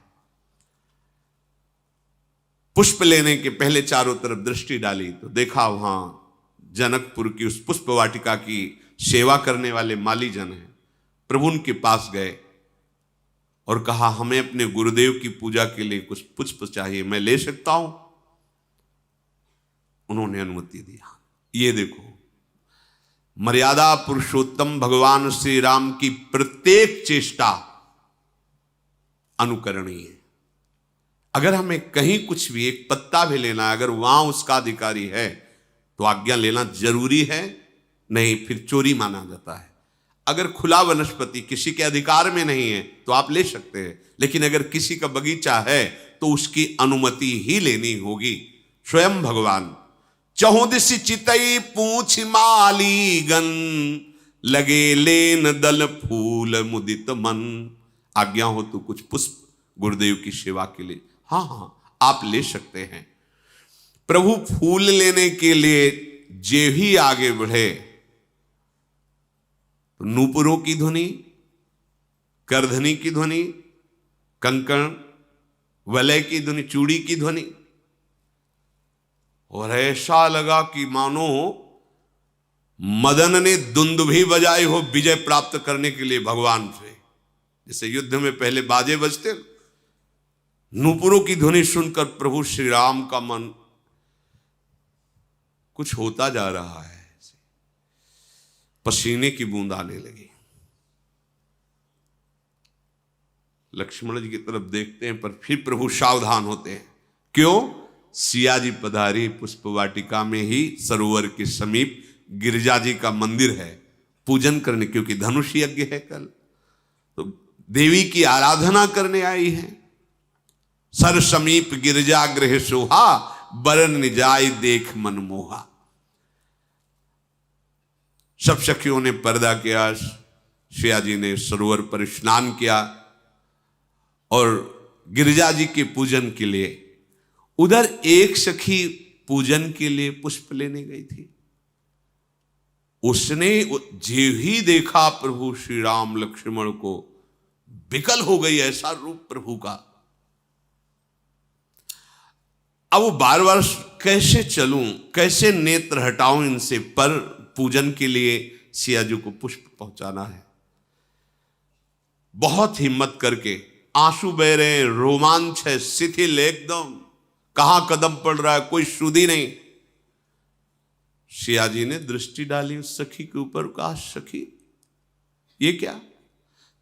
पुष्प लेने के पहले चारों तरफ दृष्टि डाली तो देखा वहां जनकपुर की उस पुष्प वाटिका की सेवा करने वाले माली जन हैं। प्रभु उनके पास गए और कहा, हमें अपने गुरुदेव की पूजा के लिए कुछ पुष्प चाहिए, मैं ले सकता हूं? उन्होंने अनुमति दिया। ये देखो, मर्यादा पुरुषोत्तम भगवान श्री राम की प्रत्येक चेष्टा अनुकरणीय है। अगर हमें कहीं कुछ भी एक पत्ता भी लेना है, अगर वहां उसका अधिकारी है तो आज्ञा लेना जरूरी है, नहीं फिर चोरी माना जाता है। अगर खुला वनस्पति किसी के अधिकार में नहीं है तो आप ले सकते हैं, लेकिन अगर किसी का बगीचा है तो उसकी अनुमति ही लेनी होगी। स्वयं भगवान चहुदिश चितई पूछ मालीगन, लगे लेन दल फूल मुदित मन। आज्ञा हो तो कुछ पुष्प गुरुदेव की सेवा के लिए, हाँ हाँ आप ले सकते हैं। प्रभु फूल लेने के लिए जे ही आगे बढ़े तो नूपुरों की ध्वनि, करधनी की ध्वनि, कंकण वलय की ध्वनि, चूड़ी की ध्वनि, और ऐसा लगा कि मानो मदन ने दुंदुभी बजाई हो विजय प्राप्त करने के लिए भगवान से। जैसे युद्ध में पहले बाजे बजते, नूपुरों की ध्वनि सुनकर प्रभु श्री राम का मन कुछ होता जा रहा है, पसीने की बूंद आने लगी। लक्ष्मण जी की तरफ देखते हैं पर फिर प्रभु सावधान होते हैं। क्यों? सिया जी पधारी पुष्प वाटिका में ही सरोवर के समीप गिरिजा जी का मंदिर है पूजन करने, क्योंकि धनुष यज्ञ है कल, तो देवी की आराधना करने आई है। सर समीप गिरजा गृह सोहा, बरन जाय देख मन मोहा। सब सखियों ने पर्दा किया, सिया जी ने सरोवर पर स्नान किया और गिरिजा जी के पूजन के लिए उधर एक सखी पूजन के लिए पुष्प लेने गई थी। उसने जो ही देखा प्रभु श्री राम लक्ष्मण को, विकल हो गई, ऐसा रूप प्रभु का। अब वो बार बार कैसे चलूं, कैसे नेत्र हटाऊं इनसे, पर पूजन के लिए सिया जी को पुष्प पहुंचाना है। बहुत हिम्मत करके, आंसू बह रहे हैं, रोमांच है, शिथिल एकदम, कहां कदम पड़ रहा है, कोई सुधि नहीं। सिया जी ने दृष्टि डाली उस सखी के ऊपर, कहा सखी ये क्या?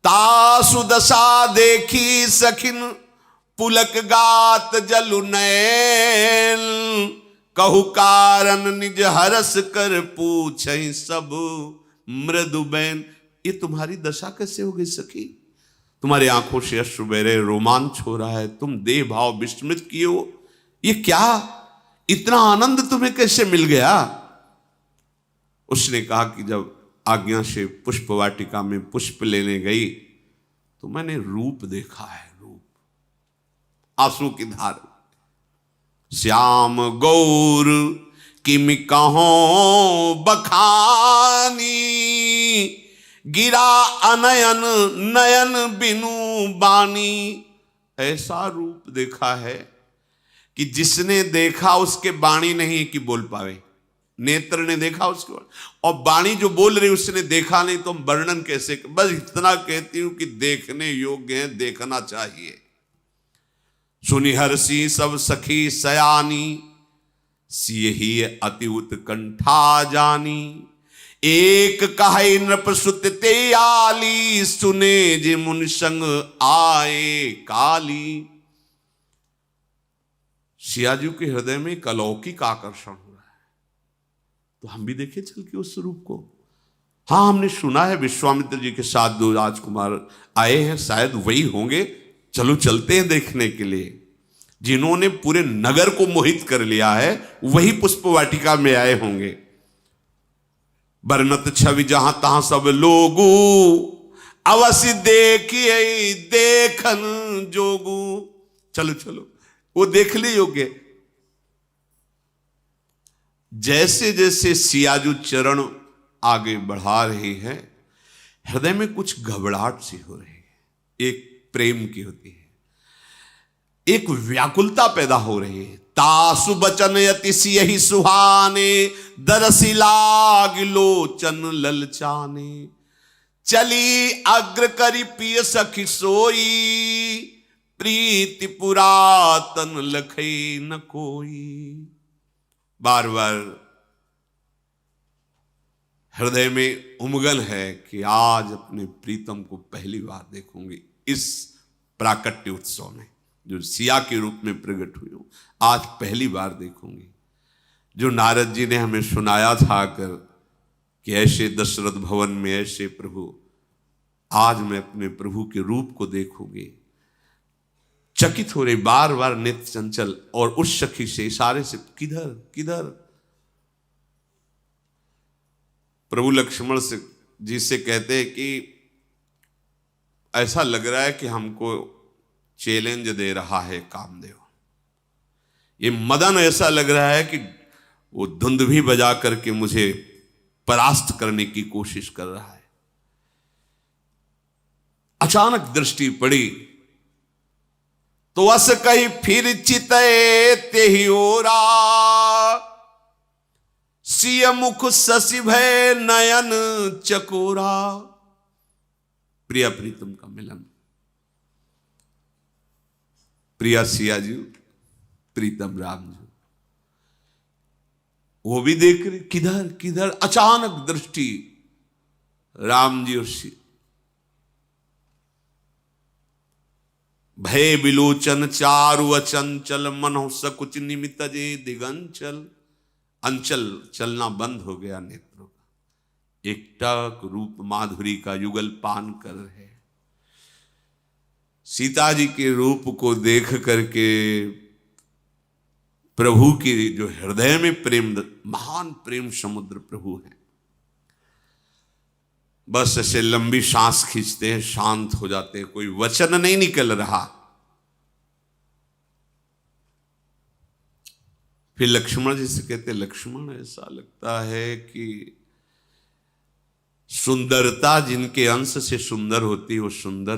तासु दशा देखी सखिन पुलक गात जलु नैन, कहु कारण निज हरस कर पूछै सब मृदु बैन। ये तुम्हारी दशा कैसे हो गई सखी? तुम्हारी आंखों से अश्रु बह रहे, रोमांच हो रहा है, तुम देह भाव विस्मृत किए हो, ये क्या? इतना आनंद तुम्हें कैसे मिल गया? उसने कहा कि जब आज्ञा से पुष्प वाटिका में पुष्प लेने गई तो मैंने रूप देखा है, रूप, आंसू की धार। श्याम गौर किम कहों बखानी, गिरा अनयन नयन बिनु बानी। ऐसा रूप देखा है कि जिसने देखा उसके बाणी नहीं कि बोल पावे। नेत्र ने देखा उसके, और बाणी जो बोल रही उसने देखा नहीं, तो हम वर्णन कैसे? बस इतना कहती हूं कि देखने योग्य है, देखना चाहिए। सुनि हर्षी सब सखी सयानी, सियहि अति उत्कंठा जानी। एक कहे नृपसुत ते आली, सुने जे मुनि संग आए काली। सिया जी के हृदय में एक अलौकिक आकर्षण हो रहा है, तो हम भी देखें चल के उस रूप को। हाँ, हमने सुना है विश्वामित्र जी के साथ 2 राजकुमार आए हैं, शायद वही होंगे, चलो चलते हैं देखने के लिए। जिन्होंने पूरे नगर को मोहित कर लिया है वही पुष्प वाटिका में आए होंगे। बरनत छवि जहां तहां सब लोगू, अवश्य देखिए देखन जोगू। चलो चलो, वो देखने योग्य। जैसे जैसे सियाजू चरण आगे बढ़ा रहे हैं, हृदय में कुछ घबराहट सी हो रही है, एक प्रेम की होती है, एक व्याकुलता पैदा हो रही है। तासु बचन यति सियहि सुहाने, दरसि लाग लोचन ललचाने। चली अग्र करि पिय सखी सोई, प्रीति पुरातन लखै न कोई। बार बार हृदय में उमगन है कि आज अपने प्रीतम को पहली बार देखूंगी इस प्राकट्य उत्सव में, जो सिया के रूप में प्रकट हुई हूं, आज पहली बार देखूंगी। जो नारद जी ने हमें सुनाया था कर कि ऐसे दशरथ भवन में ऐसे प्रभु, आज मैं अपने प्रभु के रूप को देखूंगी। चकित हो रही, बार बार नित्य चंचल, और उस सखी से इशारे से किधर किधर। प्रभु लक्ष्मण से जी से कहते हैं कि ऐसा लग रहा है कि हमको चैलेंज दे रहा है कामदेव। ये मदन ऐसा लग रहा है कि वो धुंध भी बजा करके मुझे परास्त करने की कोशिश कर रहा है। अचानक दृष्टि पड़ी तो अस कही फिर चितए तेहि ओरा, सिय मुख शशि भय नयन चकोरा। प्रिया प्रीतम का मिलन, प्रिया सिया जी, प्रीतम राम जी, वो भी देख रहे किधर किधर। अचानक दृष्टि राम जी और भय बिलोचन चारु अचंचल, मन हो सकुच निमित जे दिगंचल। अंचल, चलना बंद हो गया नेत्रों का। एकटक रूप माधुरी का युगल पान कर रहे। सीता जी के रूप को देख करके प्रभु की जो हृदय में प्रेम, महान प्रेम समुद्र प्रभु है, बस ऐसे लंबी सांस खींचते हैं, शांत हो जाते हैं, कोई वचन नहीं निकल रहा। फिर लक्ष्मण जी से कहते, लक्ष्मण ऐसा लगता है कि सुंदरता जिनके अंश से सुंदर होती, वो सुंदर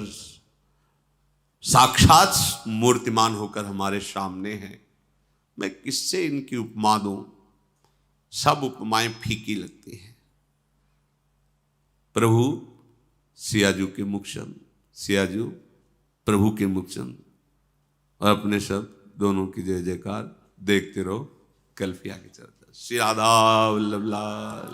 साक्षात मूर्तिमान होकर हमारे सामने है। मैं किससे इनकी उपमा दूं? सब उपमाएं फीकी लगती हैं। प्रभु सियाजू के मुखचंद, सियाजू प्रभु के मुखचंद, और अपने शब्द दोनों की जय जयकार। देखते रहो कल फिर आगे चलता। श्री राधा वल्लभ लाल।